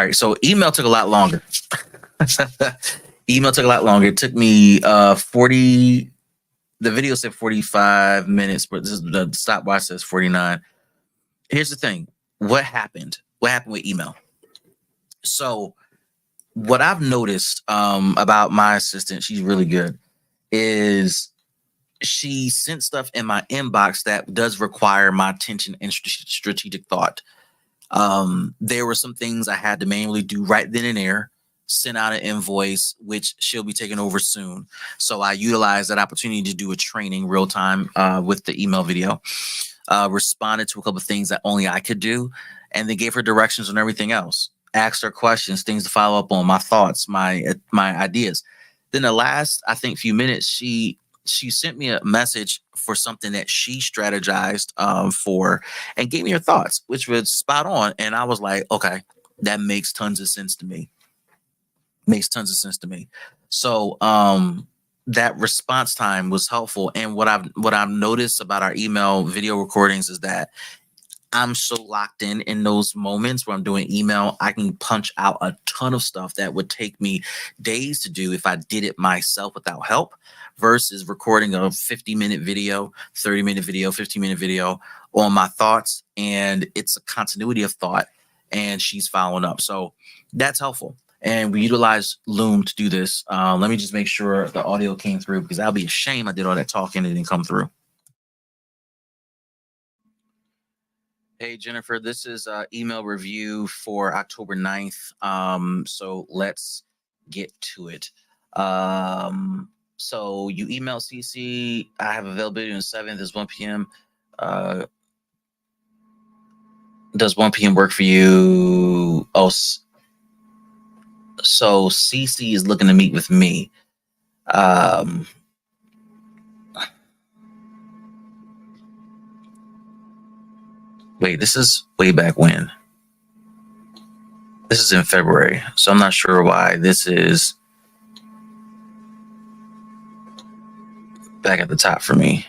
right. So email took a lot longer. Email took a lot longer. It took me 40. The video said 45 minutes, but this is, the stopwatch says 49. Here's the thing. What happened? What happened with email? So what I've noticed about my assistant, she's really good, is she sent stuff in my inbox that does require my attention and strategic thought. There were some things I had to manually do right then and there, send out an invoice, which she'll be taking over soon. So I utilized that opportunity to do a training real time with the email video, responded to a couple of things that only I could do, and then gave her directions on everything else. Asked her questions, things to follow up on, my thoughts, my ideas. Then the last, I think, few minutes, she sent me a message for something that she strategized for and gave me her thoughts, which was spot on. And I was like, okay, that makes tons of sense to me. Makes tons of sense to me. So that response time was helpful. And what I've noticed about our email video recordings is that I'm so locked in those moments where I'm doing email, I can punch out a ton of stuff that would take me days to do if I did it myself without help, versus recording a 50-minute video, 30-minute video, 15-minute video on my thoughts. And it's a continuity of thought, and she's following up. So that's helpful. And we utilize Loom to do this. Let me just make sure the audio came through, because that'll be a shame I did all that talking and it didn't come through. Hey, Jennifer, this is email review for October 9th. So let's get to it. So you email CC. I have availability on the 7th. It's 1 p.m. Does 1 p.m. work for you? Oh, so CC is looking to meet with me. Wait, this is way back when. This is in February, so I'm not sure why this is back at the top for me.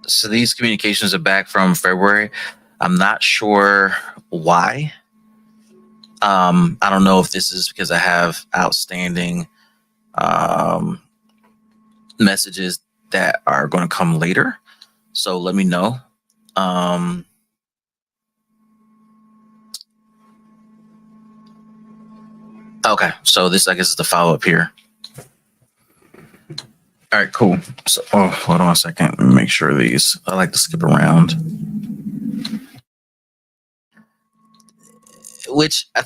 So these communications are back from February. I'm not sure why. I don't know if this is because I have outstanding messages that are going to come later. So let me know. Okay, so this, I guess, is the follow-up here. All right, cool. So, hold on a second. Let me make sure these, I like to skip around. Which I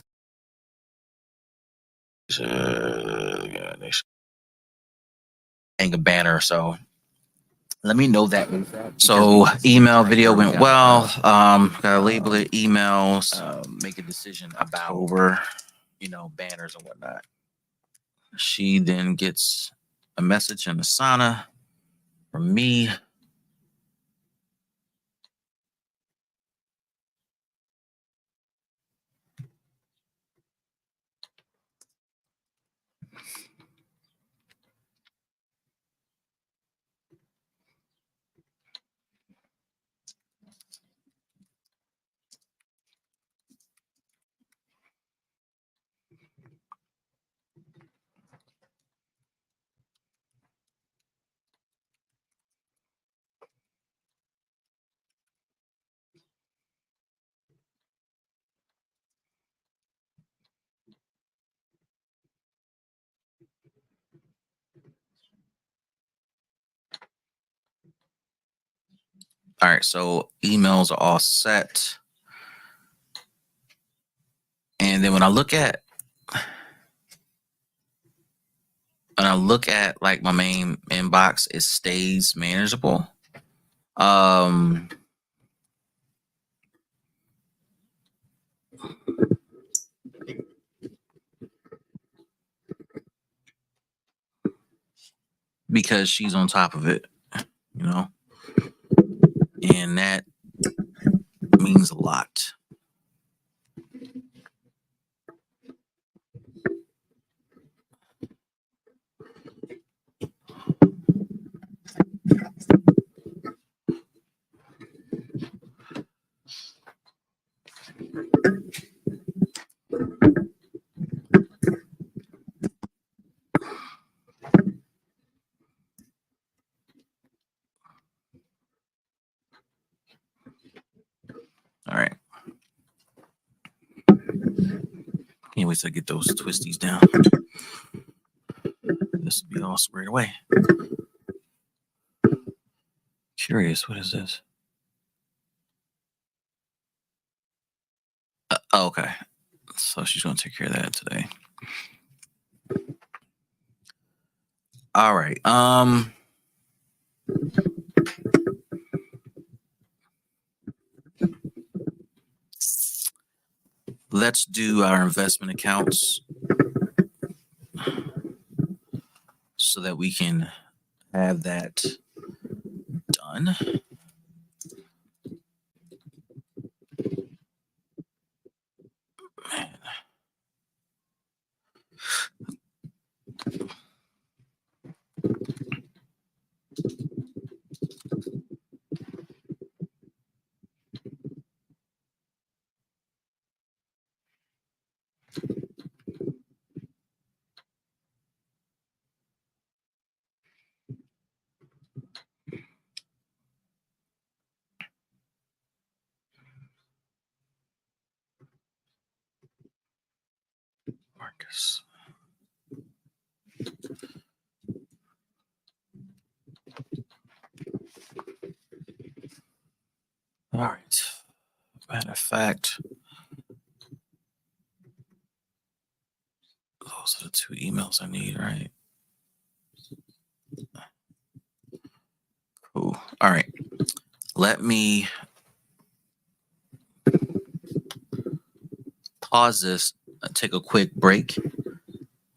a banner, so let me know that. So email video went well. Gotta label it emails, make a decision about over, banners and whatnot. She then gets a message in Asana from me. All right, so emails are all set. And then when I look at like my main inbox, it stays manageable. Because she's on top of it, and that means a lot. wait till I get those twisties down. This will be all squared away. Curious, what is this? Okay. So she's going to take care of that today. All right. Let's do our investment accounts so that we can have that done. Man. Marcus. All right. Matter of fact, those are the two emails I need, right? Cool. All right. Let me pause this, take a quick break.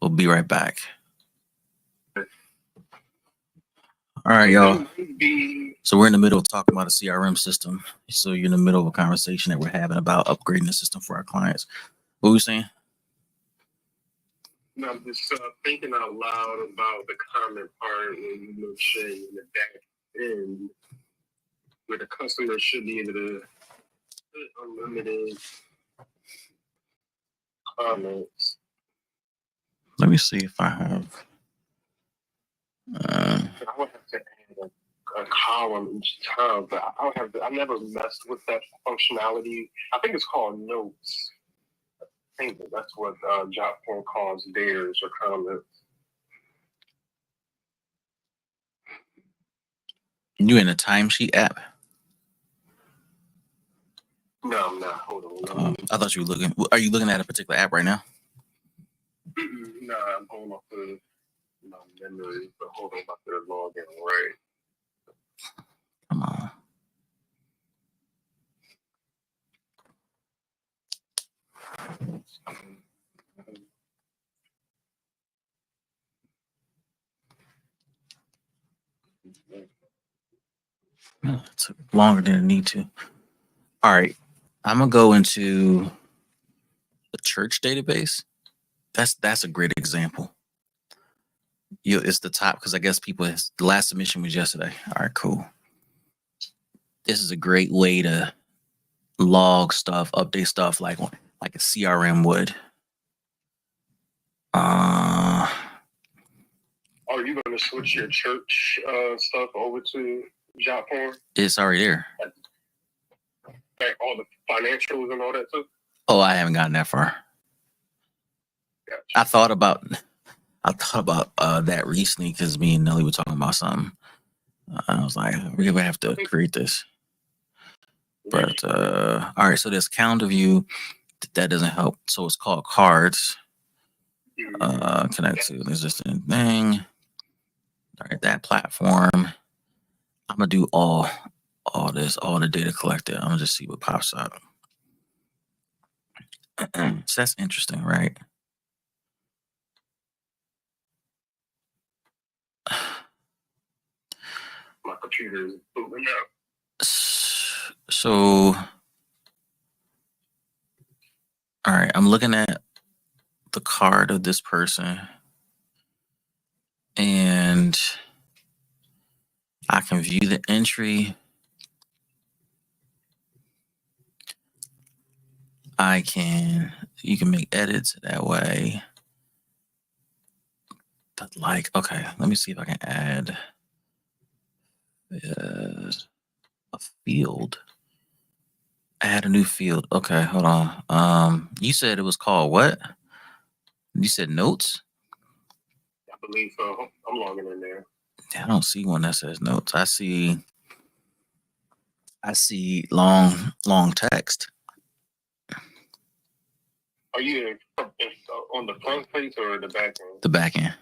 We'll be right back. All right, y'all. So we're in the middle of talking about a CRM system. So you're in the middle of a conversation that we're having about upgrading the system for our clients. What were you saying? No, I'm just thinking out loud about the comment part when you mentioned in the back end where the customer should be able to put unlimited comments. Let me see if I have. I would have to add a column each time, but I would have to, I never messed with that functionality. I think it's called notes. I think that's what JotPorn calls theirs or comments. You in a timesheet app? No, I'm not. Hold on. I thought you were looking. Are you looking at a particular app right now? No, I'm going off the my memory, but hold on about their login, right? Come on. It took longer than it need to. All right. I'm gonna go into the church database. That's a great example. It's the top because I guess the last submission was yesterday. All right, cool. This is a great way to log stuff, update stuff like a CRM would. Are you going to switch your church stuff over to JotPorn? It's already there. Like all the financials and all that stuff? Oh, I haven't gotten that far. Gotcha. I thought about that recently because me and Nelly were talking about something. I was like, we're gonna have to create this. But all right, so there's calendar view. That doesn't help. So it's called cards. Connect to the existing thing. All right, that platform. I'm gonna do all this, all the data collected. I'm gonna just see what pops up. So that's interesting, right? My computer is booting up. So, all right, I'm looking at the card of this person, and I can view the entry. You can make edits that way. But okay, let me see if I can add a field. Add a new field. Okay, hold on. You said it was called what? You said notes? I believe so. I'm logging in there. I don't see one that says notes. I see long text. Are you on the front face or the back end? The back end.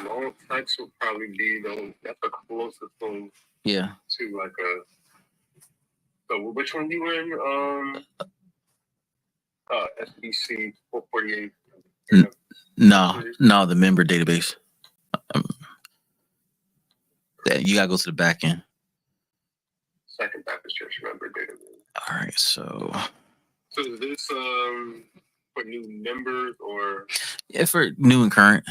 Long text would probably be that's the closest thing. Yeah. To like a. So which one you in? SBC 448. No, the member database. You gotta go to the back end. Second Baptist Church member database. All right, so is this for new members or? Yeah, for new and current.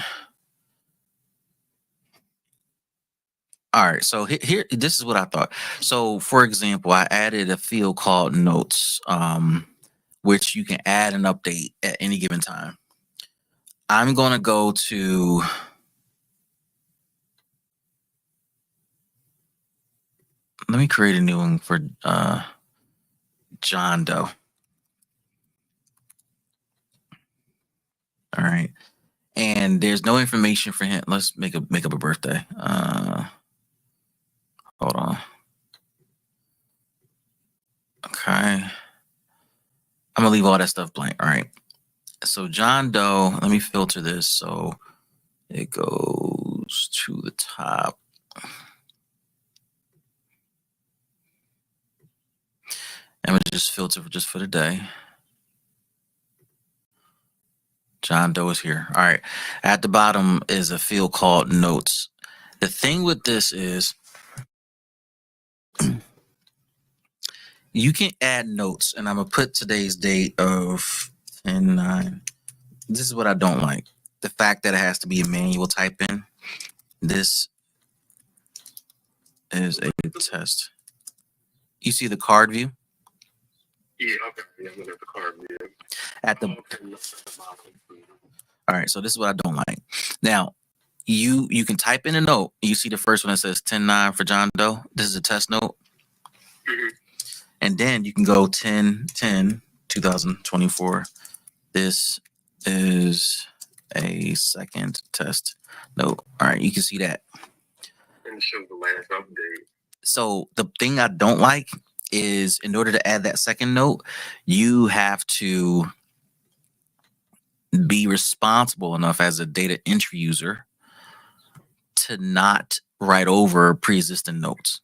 All right, so here this is what I thought. So for example, I added a field called notes, which you can add and update at any given time. I'm gonna go to let me create a new one for John Doe. All right. And there's no information for him. Let's make up a birthday. Hold on. Okay. I'm gonna leave all that stuff blank. All right. So John Doe, let me filter this so it goes to the top. I'm gonna just filter just for the day. John Doe is here. All right. At the bottom is a field called notes. The thing with this is you can add notes, and I'm gonna put today's date of 10/9. This is what I don't like. The fact that it has to be a manual type in. This is a test. You see the card view? Yeah, okay. Yeah, I'm looking at the card view. All right, so this is what I don't like. Now, you can type in a note. You see the first one that says 10/9 for John Doe. This is a test note. Mm-hmm. And then you can go 10/10/2024. This is a second test note. All right, you can see that. And it shows the last update. So the thing I don't like is in order to add that second note, you have to be responsible enough as a data entry user to not write over pre-existing notes.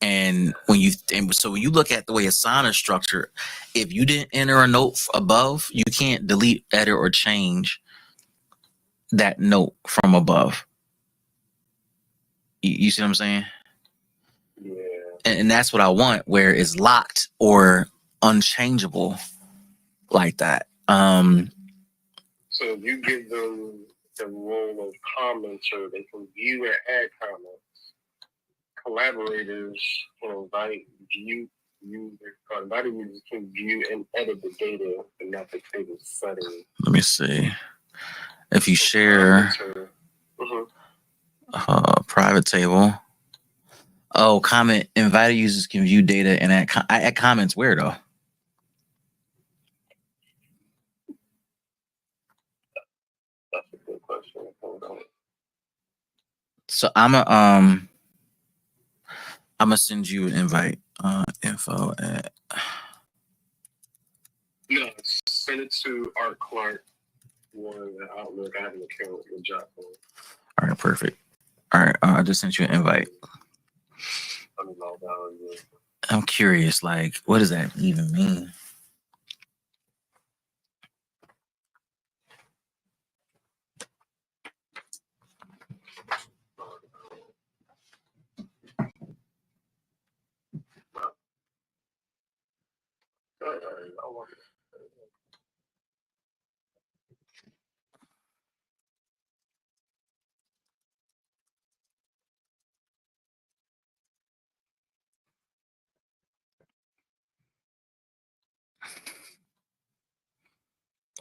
And when you look at the way Asana is structured, if you didn't enter a note above, you can't delete, edit, or change that note from above. You see what I'm saying? Yeah. And that's what I want, where it's locked or unchangeable like that. So if you give them the role of commenter, they can view and add comments. Collaborators can invite invited users can view and edit the data and not the table setting. Let me see. If you share private table. Oh, comment. Invited users can view data and add comments where though? That's a good question. Hold on. So I'm gonna send you an invite. Info at. No, send it to Art Clark. One Outlook. I have an account with Job. All right, perfect. All right, I just sent you an invite. I'm curious, like, what does that even mean?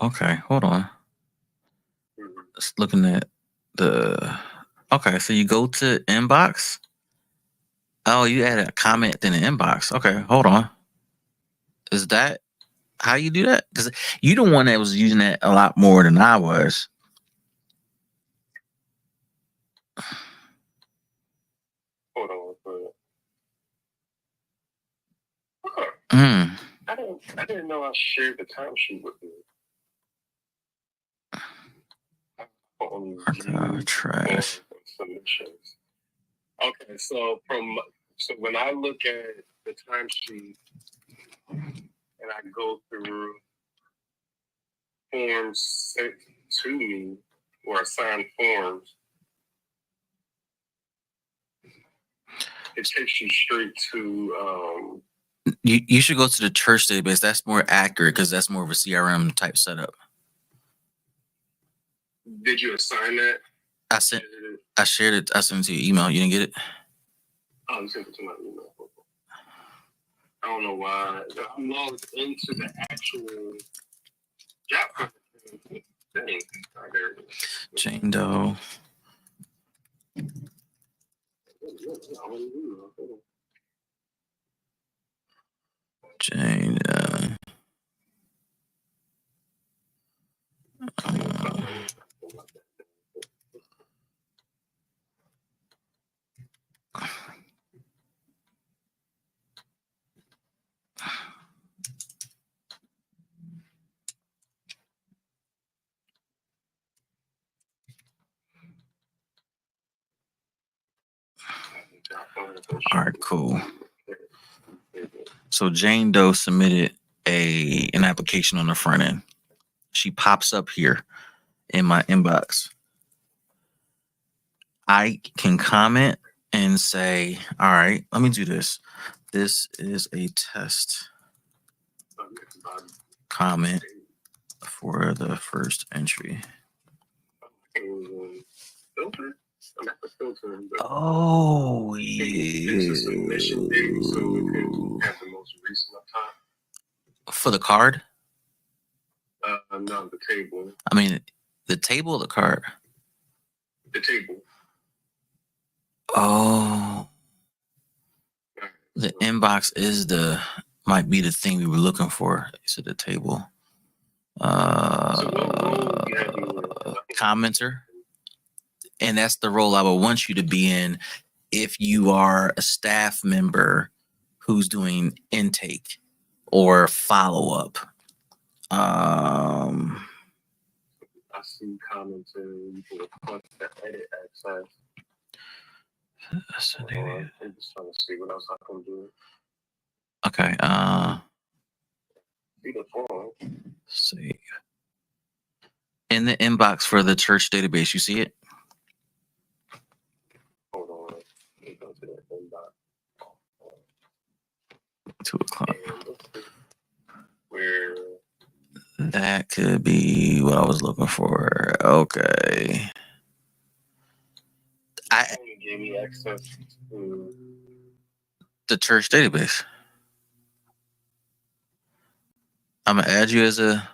Okay, hold on. Just looking at the. Okay, so you go to inbox. Oh, you added a comment in the inbox. Okay, hold on. Is that How you do that? Because you the one that was using that a lot more than I was. Hold on. I didn't know I shared the timesheet with you. Trash. Submissions. Okay, so when I look at the timesheet and I go through forms sent to me or assigned forms, it takes you straight to you should go to the church database. That's more accurate because that's more of a CRM type setup. Did you assign that? I shared it. I sent it to your email. You didn't get it? Oh, you sent it to my email. I don't know why. I'm logged into the actual job thing. Jane Doe. Jane. All right, cool. So Jane Doe submitted an application on the front end. She pops up here in my inbox. I can comment and say, all right, let me do this. This is a test comment for the first entry. Oh, yeah. For the card? No, the table. I mean, the table or the card? The table. Oh. The inbox is might be the thing we were looking for. So the table. Commenter. And that's the role I would want you to be in if you are a staff member who's doing intake or follow-up. I see commenting. You can request the edit access. I'm just trying to see what else I can do. Okay. See the form. Save. In the inbox for the church database, you see it? Hold on. Let me go to that inbox. 2:00. Where that could be what I was looking for. Okay. I gave me access to the church database. I'm gonna add you as a.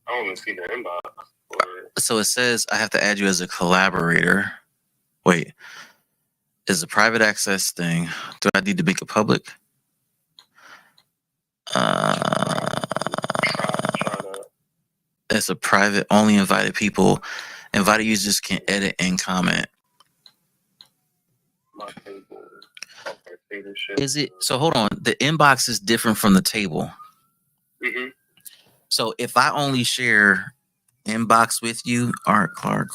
I don't even see the inbox. So it says I have to add you as a collaborator. Wait, is a private access thing? Do I need to make it public? It's a private, only invited people. Invited users can edit and comment. Is it so? Hold on. The inbox is different from the table. Mm-hmm. So if I only share inbox with you, Art Clark,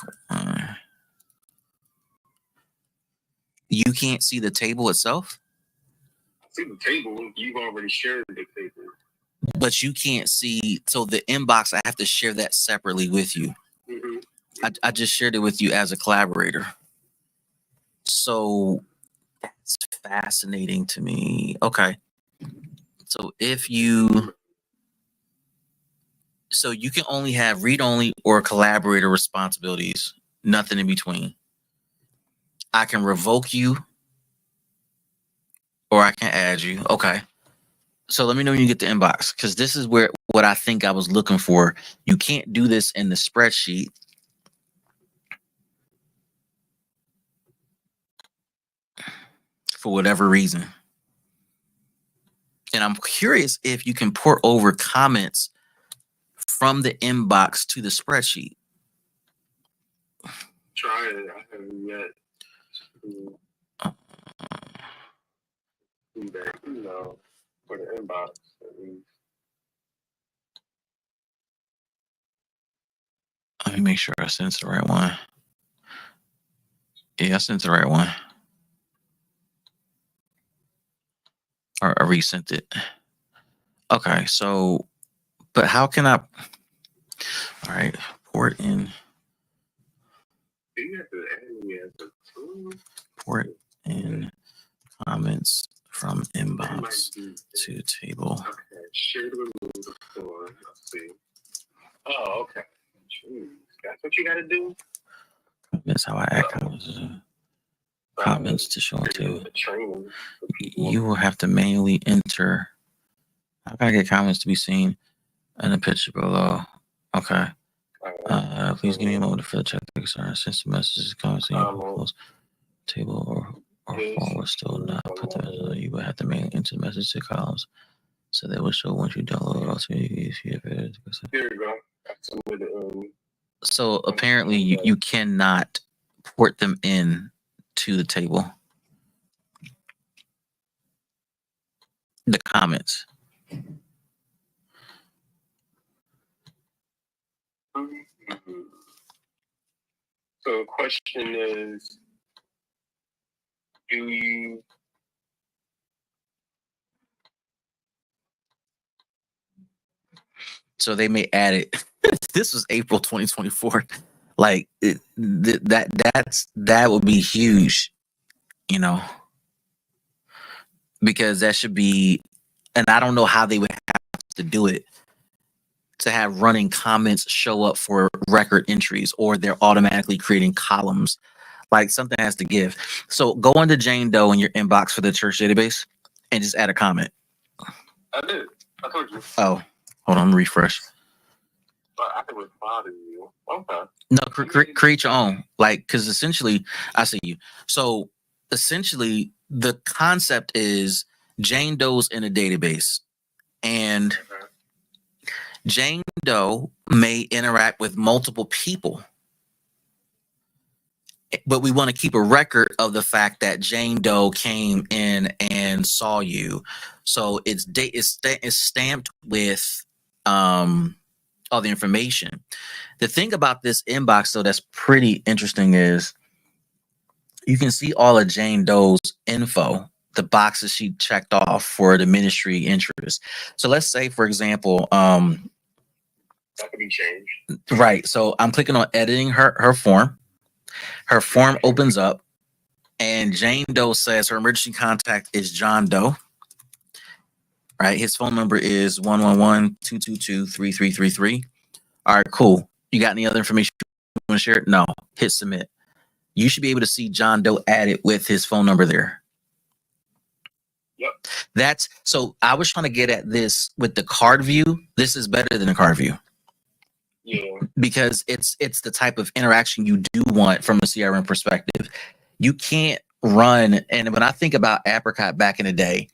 you can't see the table itself. I see the table. You've already shared the table, but you can't see. So the inbox, I have to share that separately with you. Mm-hmm. I just shared it with you as a collaborator. So that's fascinating to me. Okay. So so you can only have read-only or collaborator responsibilities, nothing in between. I can revoke you or I can add you. Okay. So let me know when you get the inbox, because this is what I think I was looking for. You can't do this in the spreadsheet. For whatever reason. And I'm curious if you can port over comments from the inbox to the spreadsheet. Try it. I haven't yet. Do that, for the inbox at least. Let me make sure I sent the right one. Yeah, I sent the right one. Or I resent it. Okay, so, but how can I? All right, port in. You have to add me as a tool. Port in comments from inbox to table. Okay, share to remove the form. Let's see. Oh, okay. Jeez, that's what you got to do. That's how I add comments to show to. You will have to manually enter. How can I get comments to be seen in the picture below? Okay. Please give me a moment to fill check the concern. Since the messages comments in your close table or form will still not put them. You will have to manually enter the message to columns, so they will show once you download. Also, if you have it. Here you go. So apparently, you cannot port them in to the table. The comments. So the question is, do you? So they may add it. This was April 2024. Like that would be huge, because that should be, and I don't know how they would have to do it to have running comments show up for record entries, or they're automatically creating columns. Like something has to give. So go into Jane Doe in your inbox for the church database and just add a comment. I did. I told you. Oh, hold on, refresh. But I think it was bothering you. Okay. No, create your own. Like, because essentially, I see you. So essentially, the concept is Jane Doe's in a database, and Jane Doe may interact with multiple people, but we want to keep a record of the fact that Jane Doe came in and saw you. So it's stamped with all the information. The thing about this inbox, though, that's pretty interesting is you can see all of Jane Doe's info, the boxes she checked off for the ministry interest. So let's say, for example, that could be changed. Right. So I'm clicking on editing her form. Her form opens up, and Jane Doe says her emergency contact is John Doe. Right. His phone number is 111-222-3333. All right, cool. You got any other information you want to share? No. Hit submit. You should be able to see John Doe added with his phone number there. Yep. That's so I was trying to get at this with the card view. This is better than the card view. Yeah. Because it's the type of interaction you do want from a CRM perspective. You can't run, and when I think about Apricot back in the day,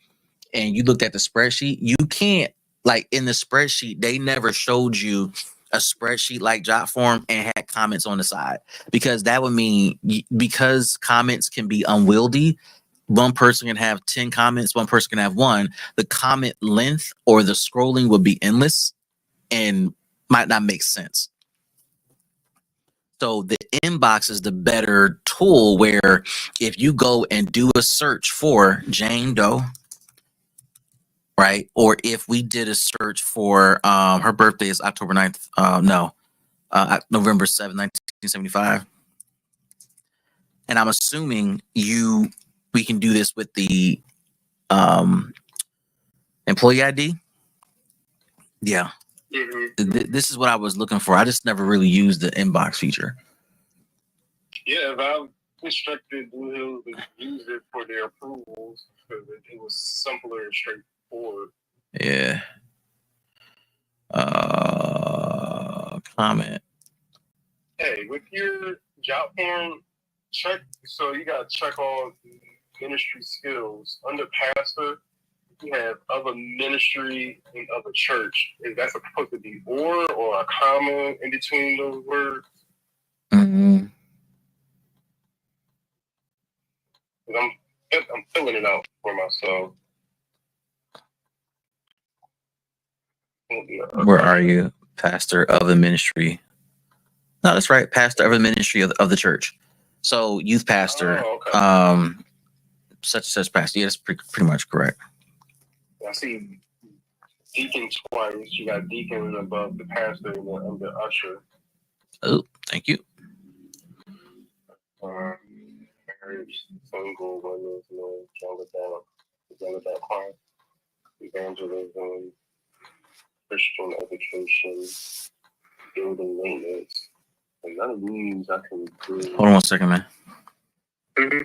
and you looked at the spreadsheet, you can't, like in the spreadsheet, they never showed you a spreadsheet like Jotform and had comments on the side, because that would mean, because comments can be unwieldy, one person can have 10 comments, one person can have one, the comment length or the scrolling would be endless and might not make sense. So the inbox is the better tool, where if you go and do a search for Jane Doe, right? Or if we did a search for her birthday is October 9th. November 7th, 1975. And I'm assuming we can do this with the employee ID. Yeah. Mm-hmm. This is what I was looking for. I just never really used the inbox feature. Yeah, if I instructed Blue Hill to use it for their approvals, because it was simpler and straightforward. Yeah. Comment. Hey, with your job form, check. So you got to check all the ministry skills under pastor. you have other ministry and other church. Is that supposed to be or a comma in between those words? Mm-hmm. I'm filling it out for myself. Where are you? Pastor of the ministry. No, that's right. Pastor of the ministry of the church. So youth pastor, oh, okay. Such pastor. Yeah, that's pretty much correct. I see deacon twice. You got deacon above the pastor and then under usher. Oh, thank you. Marriage, single, women's, no, younger adult choir, evangelism, Christian education, building maintenance. And none of these I can do. Hold on 1 second, man. Mm-hmm.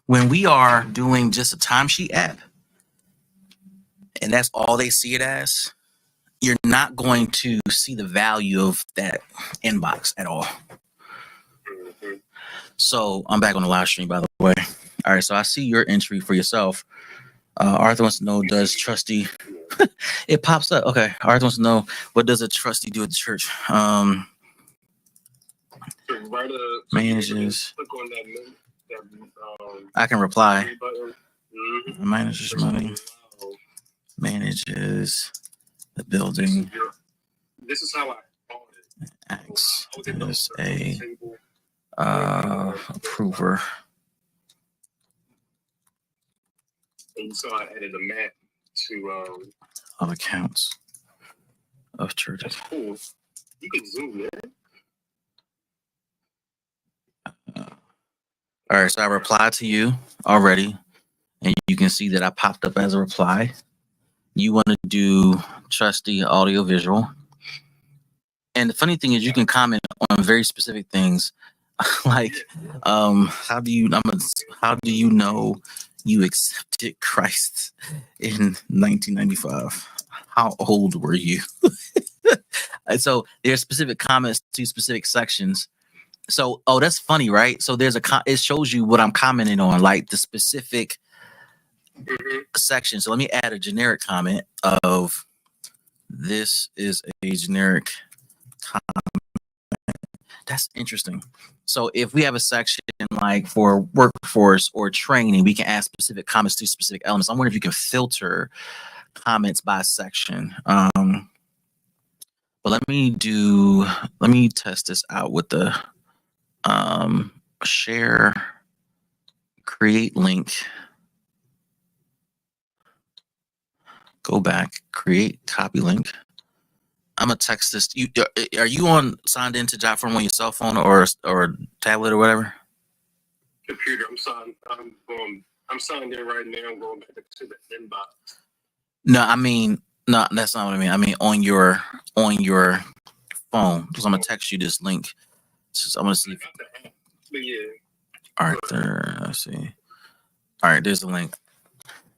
when we are doing just a timesheet app, and that's all they see it as, you're not going to see the value of that inbox at all. So I'm back on the live stream, by the way. All right, so I see your entry for yourself. Arthur wants to know, does trustee... It pops up. Okay, Arthur wants to know, what does a trustee do at the church? Manages... I can reply. Manages money. Manages the building. This is how I Acts as a approver. And so I added a map to of accounts of churches. That's cool. You can zoom in. All right, so I replied to you already, and you can see that I popped up as a reply. You want to do trustee audio visual. And the funny thing is you can comment on very specific things like how do you know you accepted Christ in 1995? How old were you? And so there's specific comments to specific sections. So, that's funny, right? So there's it shows you what I'm commenting on, like the specific section. So let me add a generic comment of, this is a generic comment. That's interesting. So if we have a section like for workforce or training, we can add specific comments to specific elements. I wonder if you can filter comments by section. But let me test this out with the share, create link, go back, create copy link. I'm gonna text this. Are you signed into Jotform on your cell phone or tablet or whatever? Computer. I'm signed in right now. I'm going back to the inbox. No, that's not what I mean. I mean on your phone. Because I'm gonna text you this link. I'm gonna see. Yeah. Arthur, let's see. All right, there's the link.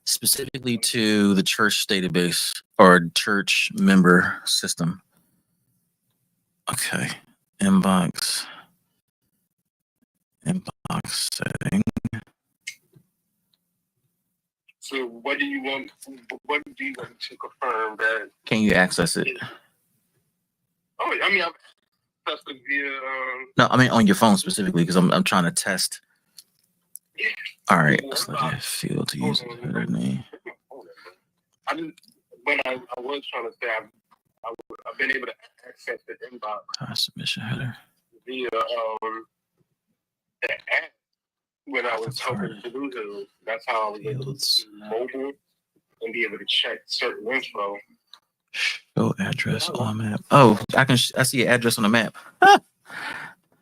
Specifically to the church database or church member system. Okay. Inbox setting. So what do you want to confirm that? Can you access it? Oh, I mean, I've tested via. No, I mean on your phone specifically because I'm trying to test. Yeah. All right, let's let it field to use the header name. When I was trying to say, I've been able to access the inbox. Submission header. Via the app when I was helping Blue Hills. That's how I was able to see mobile and be able to check certain info. Show address on map. Oh, I see your address on the map.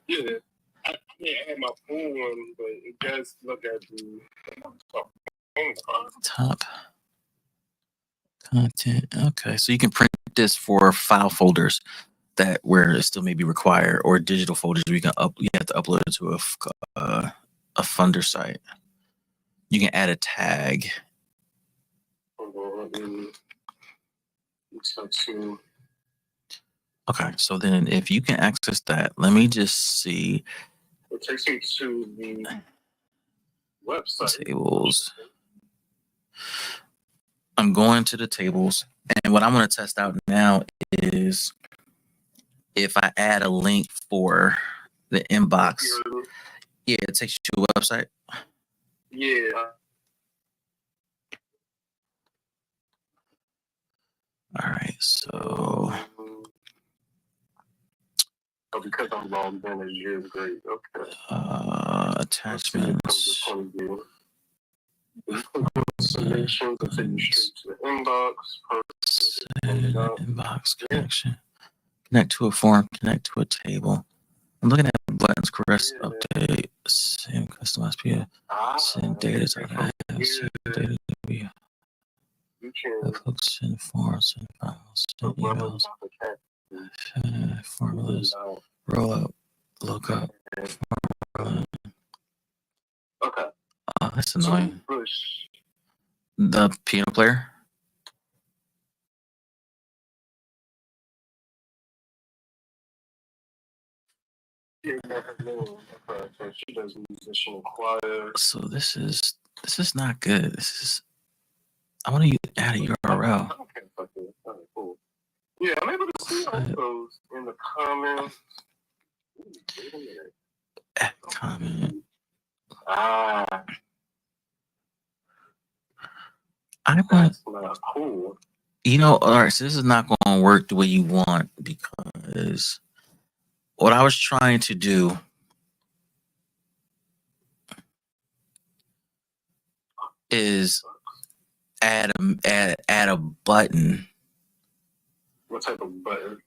Yeah. I can't add my phone, but it does look at the top content. Okay, so you can print this for file folders that where it still may be required, or digital folders where you have to upload it to a funder site. You can add a tag. Okay, so then if you can access that, let me just see. It takes me to the website. Tables. I'm going to the tables, and what I'm going to test out now is if I add a link for the inbox. Yeah, it takes you to a website. Yeah. All right, so. Oh, because I'm logged in as you, great. Okay. Attachments. Submissions will take you straight to the inbox. Inbox connection. Connect to a form. Connect to a table. I'm looking at buttons. Progress update. Send customized PDF. Send data to the app. Send data to the hooks. Send forms. Send files. Send emails. Formulas. Roll up. Look up. Okay. that's annoying. So Bush. The piano player. Yeah, her name. So she does musician choir. So this is not good. This is. I want to add a URL. Okay, fuck it. All right, cool. Yeah, I'm able to see all those in the comments. Ooh, wait a minute. Add comment. Ah, I want. that's not cool. You know, all right. So this is not going to work the way you want because what I was trying to do is add a button. What type of button?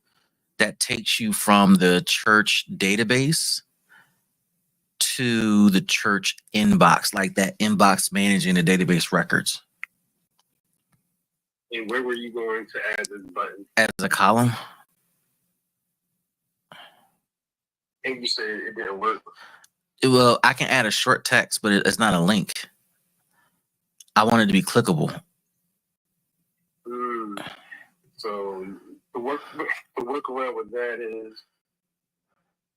That takes you from the church database to the church inbox, like that inbox managing the database records. And where were you going to add this button? As a column. And you said it didn't work. Well, I can add a short text, but it's not a link. I want it to be clickable. So the workaround with that is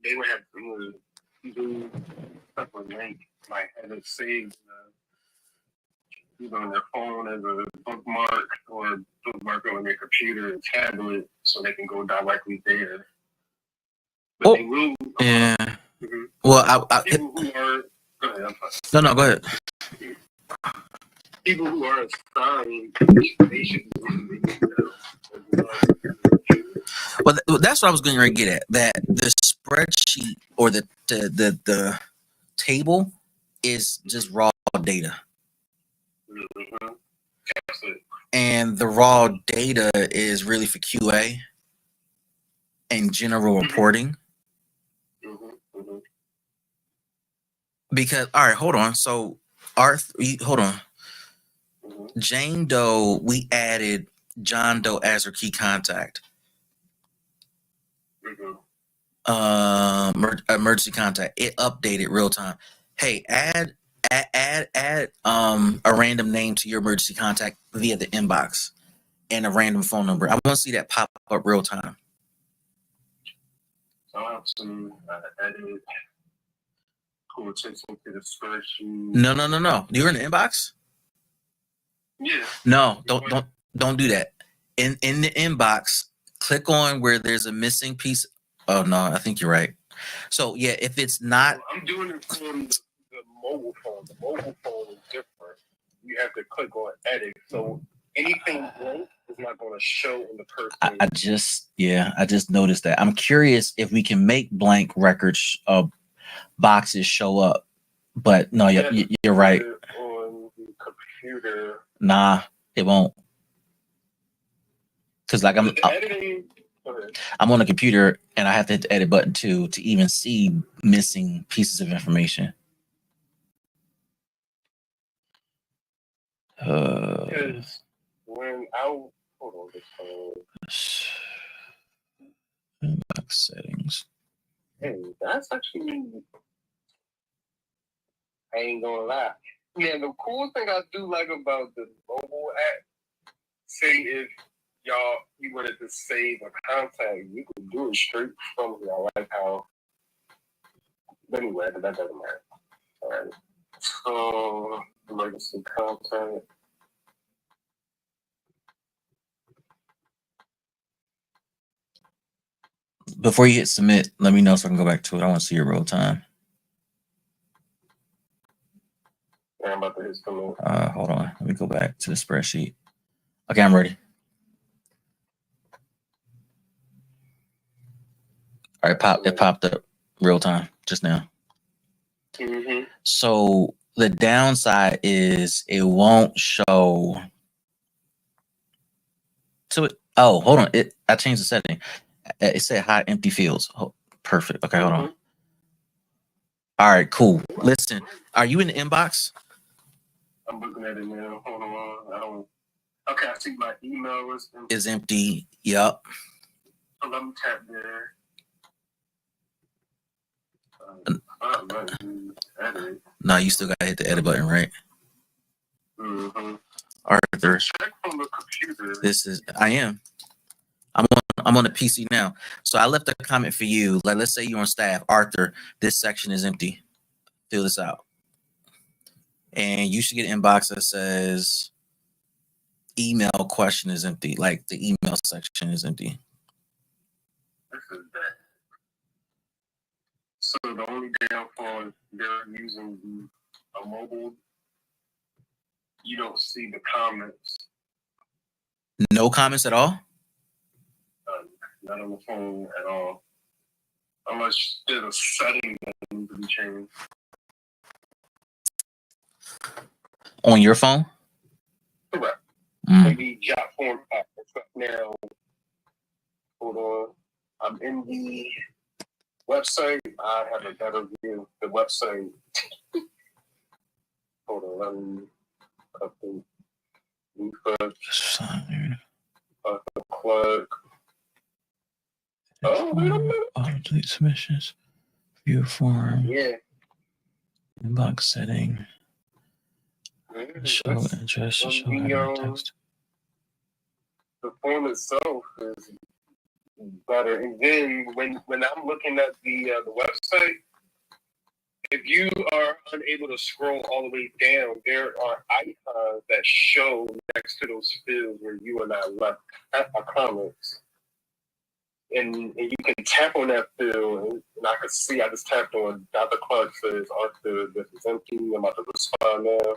they would have to do a link, like have it saved either on their phone as a bookmark or bookmark on their computer and tablet, so they can go directly there. But they will. Yeah. Well, people who are. Go ahead. I'm sorry. No, go ahead. People who are assigned, they should be. Well, that's what I was going to get at. That the spreadsheet or the table is just raw data, and the raw data is really for QA and general reporting. Because all right, hold on. So hold on. Jane Doe, we added John Doe as her key contact. Emergency contact. It updated real time. Hey, add a random name to your emergency contact via the inbox and a random phone number. I want to see that pop up real time. So I have to edit. Cool, attention to the spreadsheet. No. You're in the inbox? Yeah. No, don't do that. In the inbox, click on where there's a missing piece. Oh no, I think you're right. So yeah, if it's not, I'm doing it from the mobile phone. The mobile phone is different. You have to click on edit. So anything blank is not going to show in the person. I just noticed that. I'm curious if we can make blank records boxes show up. But no, you're right. On the computer. Nah, it won't. Because like I'm on a computer and I have to hit the edit button too to even see missing pieces of information. Because when hold on this inbox settings. Hey, that's actually, I ain't gonna lie. Yeah, the cool thing I do like about the mobile app, say if you wanted to save a contact, you can do it straight from here. I like how. Anyway, that doesn't matter. All right. So emergency contact. Before you hit submit, let me know so I can go back to it. I want to see your real time. Yeah, I'm about to hit submit. Hold on. Let me go back to the spreadsheet. Okay, I'm ready. All right, it popped up real time just now. So the downside is it won't show. So oh, hold on. I changed the setting. It said hide empty fields. Oh, perfect. Okay, hold on. All right, cool. Listen, are you in the inbox? I'm looking at it now. Hold on. Okay, I see my email is empty. Yep. So let me tap there. No, you still gotta hit the edit button, right? Mm-hmm. Arthur, Check from the computer. I am. I'm on the PC now. So I left a comment for you. Like, let's say you're on staff. Arthur, this section is empty. Fill this out. And you should get an inbox that says email question is empty. Like the email section is empty. This is bad. So the only downfall is they're using a mobile. You don't see the comments. No comments at all? Not on the phone at all. Unless there's a setting that needs to be changed. On your phone? Correct. Maybe jot form app. Now, hold on. I'm in the website. I have a better view. The website. Hold on. Let me update. Refresh. The clerk. Oh, wait a minute. Delete submissions. View form. Yeah. Inbox setting. Show address. Show header text. The form itself is better. And then when I'm looking at the website, if you are unable to scroll all the way down, there are icons that show next to those fields where you and I left comments. And you can tap on that field, and I can see, I just tapped on Dr. Clark says, Arthur, this is empty. I'm about to respond now.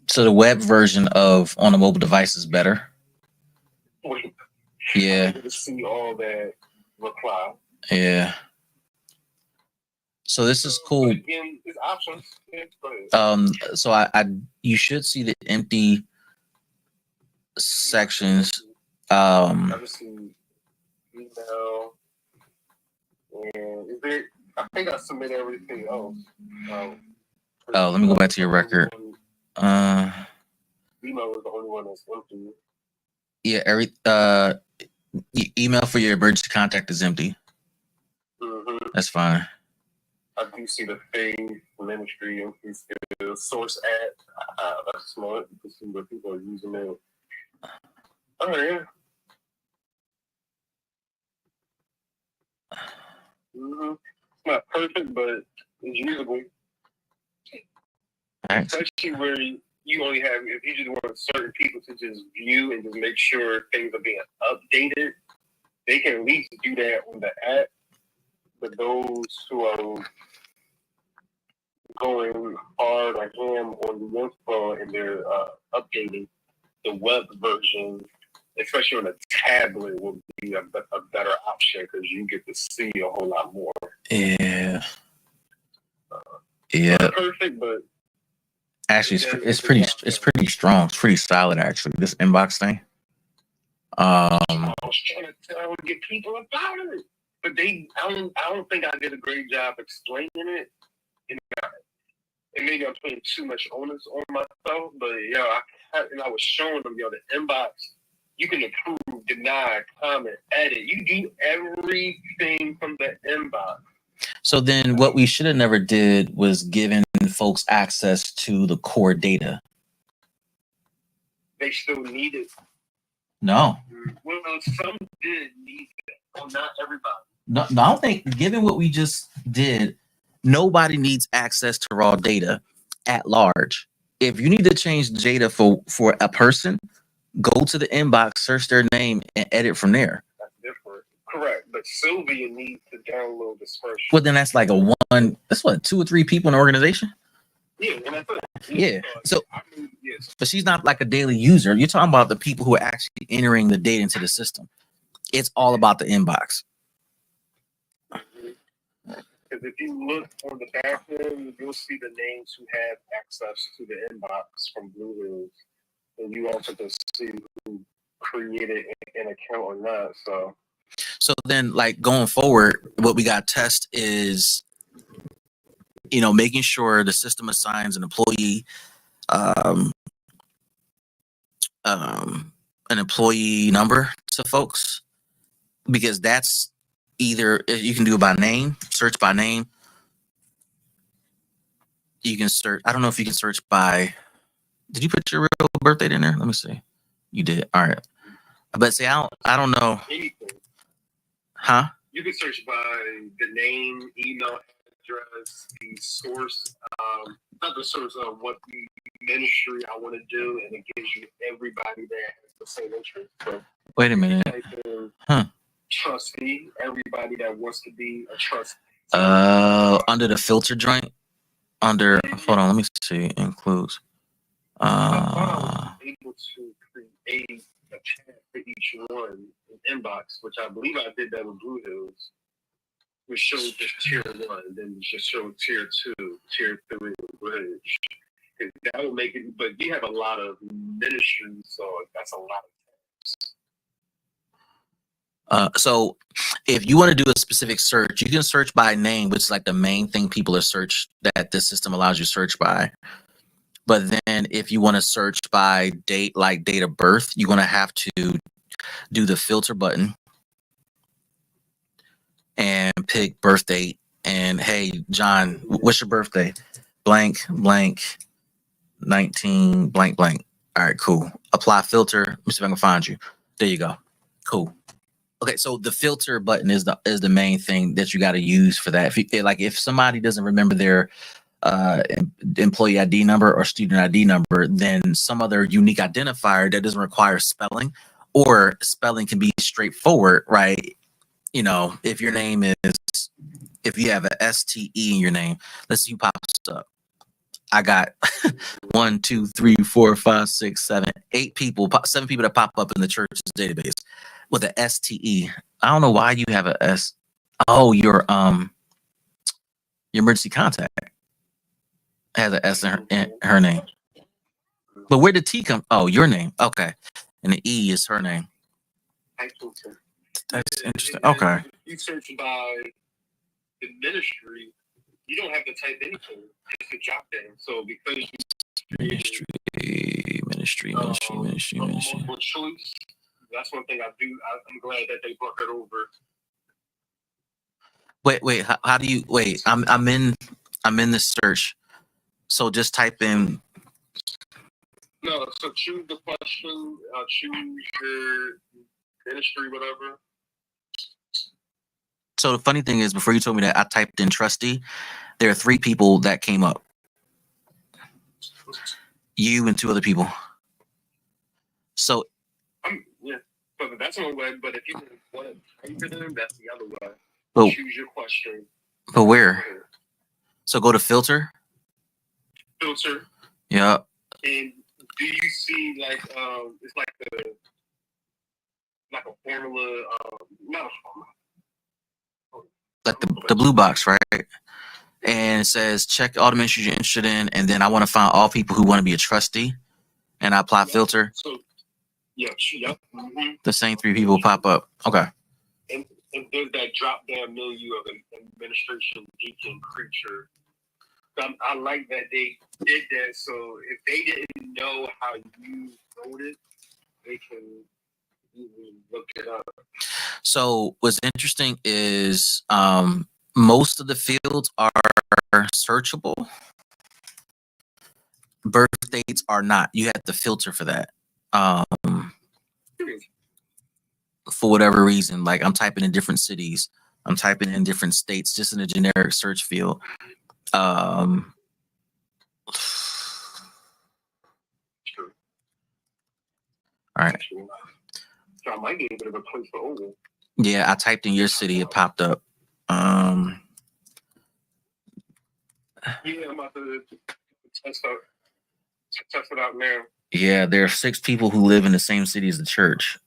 So the web version of on a mobile device is better? Wait. Yeah. I'm able to see all that reply. Yeah. So this is cool. But again, it's options. Yeah, so you should see the empty sections. I just see email, and is there? I think I submitted everything else. Let me go back to your record. Email is the only one that's empty. Yeah, email for your emergency contact is empty. Mm-hmm. That's fine. I do see the faith ministry empty still. Source ad. That's smart. You can see where people are using it. Oh yeah. Mm-hmm. It's not perfect, but it's usable. Right. Especially where you only have, if you just want certain people to just view and just make sure things are being updated, they can at least do that on the app. But those who are going hard or ham on the info and they're updating the web version, especially on a tablet, will be a better option because you get to see a whole lot more. Yeah. Not perfect, but actually, it's pretty strong. It's pretty solid, actually. This inbox thing. I was trying to tell get people about it, but I don't think I did a great job explaining it. And maybe I'm putting too much onus on myself, but I was showing them, the inbox, you can approve, deny, comment, edit. You do everything from the inbox. So then what we should have never did was given folks access to the core data. They still need it. No. Well, some did need it. Well, not everybody. No, I don't think, given what we just did, nobody needs access to raw data at large. If you need to change data for a person, go to the inbox, search their name, and edit from there. That's different. Correct. But Sylvia needs to download the spreadsheet. Well, then that's like that's what, 2 or 3 people in the organization? Yeah, and that's it. Yeah. So, yes. But she's not like a daily user. You're talking about the people who are actually entering the data into the system. It's all about the inbox. Because if you look on the back end, you'll see the names who have access to the inbox from Blue Hills. And you also can see who created an account or not. So then, like, going forward, what we got to test is, making sure the system assigns an employee number to folks, because that's either you can do it by name, search by name, You can search. I don't know if you can search by. Did you put your real birth date in there? Let me see. You did. All right. But see, I don't know. Anything. Huh? You can search by the name, email address, the source, not the source of what the ministry I want to do, and it gives you everybody that has the same interest. So wait a minute. Huh? Trustee, everybody that wants to be a trustee. Under the filter joint. Under hold on, let me see. Includes. I was able to create a chat for each one, an inbox, which I believe I did that with Blue Hills, which showed just tier 1, then just showed tier 2, tier 3, bridge. That would make it, but we have a lot of ministries, so that's a lot of so if you want to do a specific search, you can search by name, which is like the main thing people are search that this system allows you to search by. But then if you want to search by date, like date of birth, you're going to have to do the filter button and pick birth date. And hey, John, what's your birthday? Blank, blank, 19, blank, blank. All right, cool. Apply filter. Let me see if I can find you. There you go. Cool. Okay, so the filter button is the main thing that you got to use for that. If somebody doesn't remember their employee ID number or student ID number, then some other unique identifier that doesn't require spelling, or spelling can be straightforward, right? You know, if your name is, if you have a STE in your name, let's see who pops up. I got 1, 2, 3, 4, 5, 6, 7, 8 people, 7 people that pop up in the church's database with a STE. I don't know why you have a S. Oh, your emergency contact has an S in her name. But where did T come? Oh, your name. Okay. And the E is her name. That's interesting. Okay. You search by the ministry, you don't have to type anything. It's a job name. So because you ministry. multiple choice, that's one thing I do. I'm glad that they brought that over. Wait. How do you wait? I'm in the search. So just type in. No, so choose the question, choose your ministry, whatever. So the funny thing is, before you told me that, I typed in trustee. There are 3 people that came up. You and 2 other people. So yeah, so that's one way. But if you want to type it in, that's the other way. Oh, choose your question. But where? So go to filter. Filter. Yeah. And do you see like it's like a formula, not a formula. Like the blue box, right? And it says check all the ministries you're interested in, and then I want to find all people who want to be a trustee, and I apply filter. So yep. Mm-hmm. The same 3 people pop up. Okay. And there's that drop down menu of an administration deacon creature. I like that they did that. So if they didn't know how you voted, they can look it up. So what's interesting is most of the fields are searchable. Birth dates are not. You have to filter for that. For whatever reason, like I'm typing in different cities, I'm typing in different states, just in a generic search field. All right. So I might be able to replace the old one. Yeah, I typed in your city, it popped up. Yeah, I'm about to test it out now. Yeah, there are 6 people who live in the same city as the church.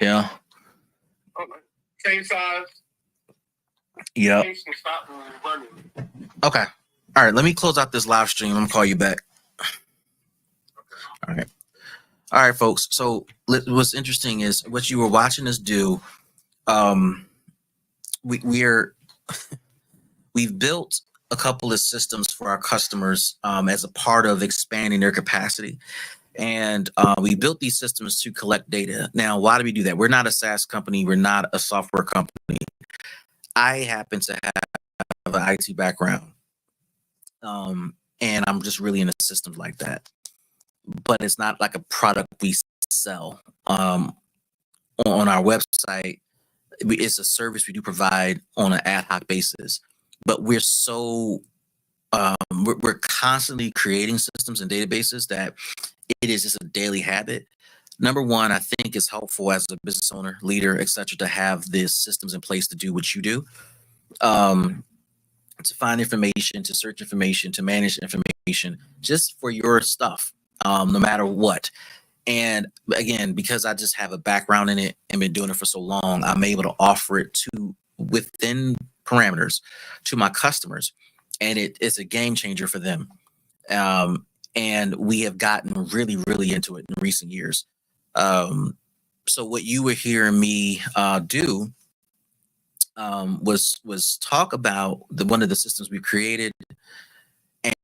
Yeah. Oh, same size. Yep. Stop running. Okay. All right. Let me close out this live stream. I'm gonna call you back. All right. All right, folks. So what's interesting is what you were watching us do. We've built a couple of systems for our customers as a part of expanding their capacity. And we built these systems to collect data. Now, why do we do that? We're not a SaaS company. We're not a software company. I happen to have an IT background. And I'm just really into systems like that. But it's not like a product we sell. On our website, it's a service we do provide on an ad hoc basis. But we're so we're constantly creating systems and databases that it is just a daily habit. Number one, I think it's helpful as a business owner, leader, etc., to have these systems in place to do what you do. To find information, to search information, to manage information, just for your stuff, no matter what. And again, because I just have a background in it and been doing it for so long, I'm able to offer it to within parameters to my customers, and it's a game changer for them. And we have gotten really, really into it in recent years. So what you were hearing me do was talk about one of the systems we created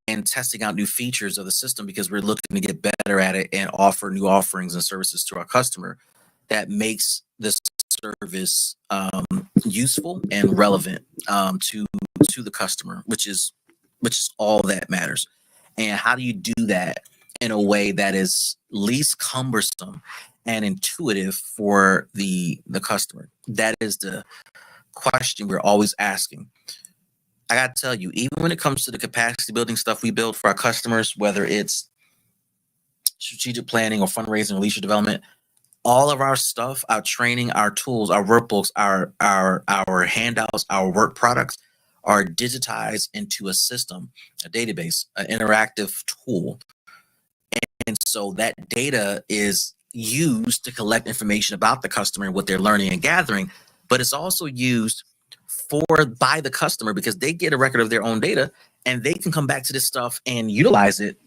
and testing out new features of the system, because we're looking to get better at it and offer new offerings and services to our customer that makes this service useful and relevant to the customer, which is all that matters. And how do you do that in a way that is least cumbersome and intuitive for the customer? That is the question we're always asking. I got to tell you, even when it comes to the capacity building stuff we build for our customers, whether it's strategic planning or fundraising or leadership development, all of our stuff, our training, our tools, our workbooks, our handouts, our work products are digitized into a system, a database, an interactive tool. And so that data is used to collect information about the customer and what they're learning and gathering, but it's also used by the customer, because they get a record of their own data and they can come back to this stuff and utilize it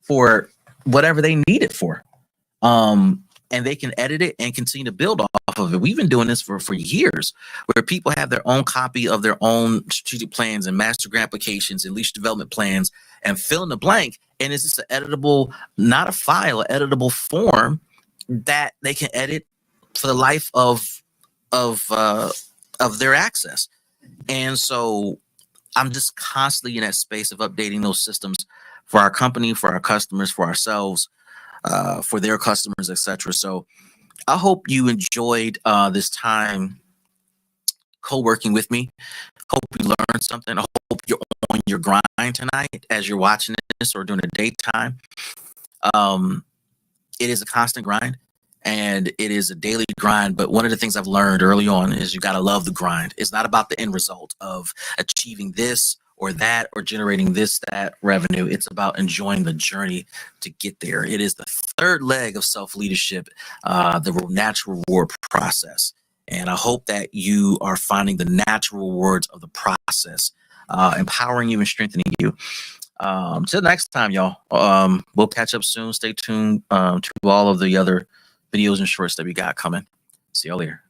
for whatever they need it for. And they can edit it and continue to build off of it. We've been doing this for years, where people have their own copy of their own strategic plans and master grant applications and leadership development plans, and fill in the blank. And it's just an editable, not a file, an editable form that they can edit for the life of their access. And so I'm just constantly in that space of updating those systems for our company, for our customers, for ourselves, for their customers, etc. So I hope you enjoyed this time co-working with me. Hope you learned something. I hope you're on your grind tonight as you're watching this or during the daytime. It is a constant grind, and it is a daily grind. But one of the things I've learned early on is you got to love the grind. It's not about the end result of achieving this or that or generating this, that revenue. It's about enjoying the journey to get there. It is the third leg of self-leadership, the natural reward process. And I hope that you are finding the natural rewards of the process, empowering you and strengthening you. Till next time, y'all. We'll catch up soon. Stay tuned to all of the other videos and shorts that we got coming. See y'all later.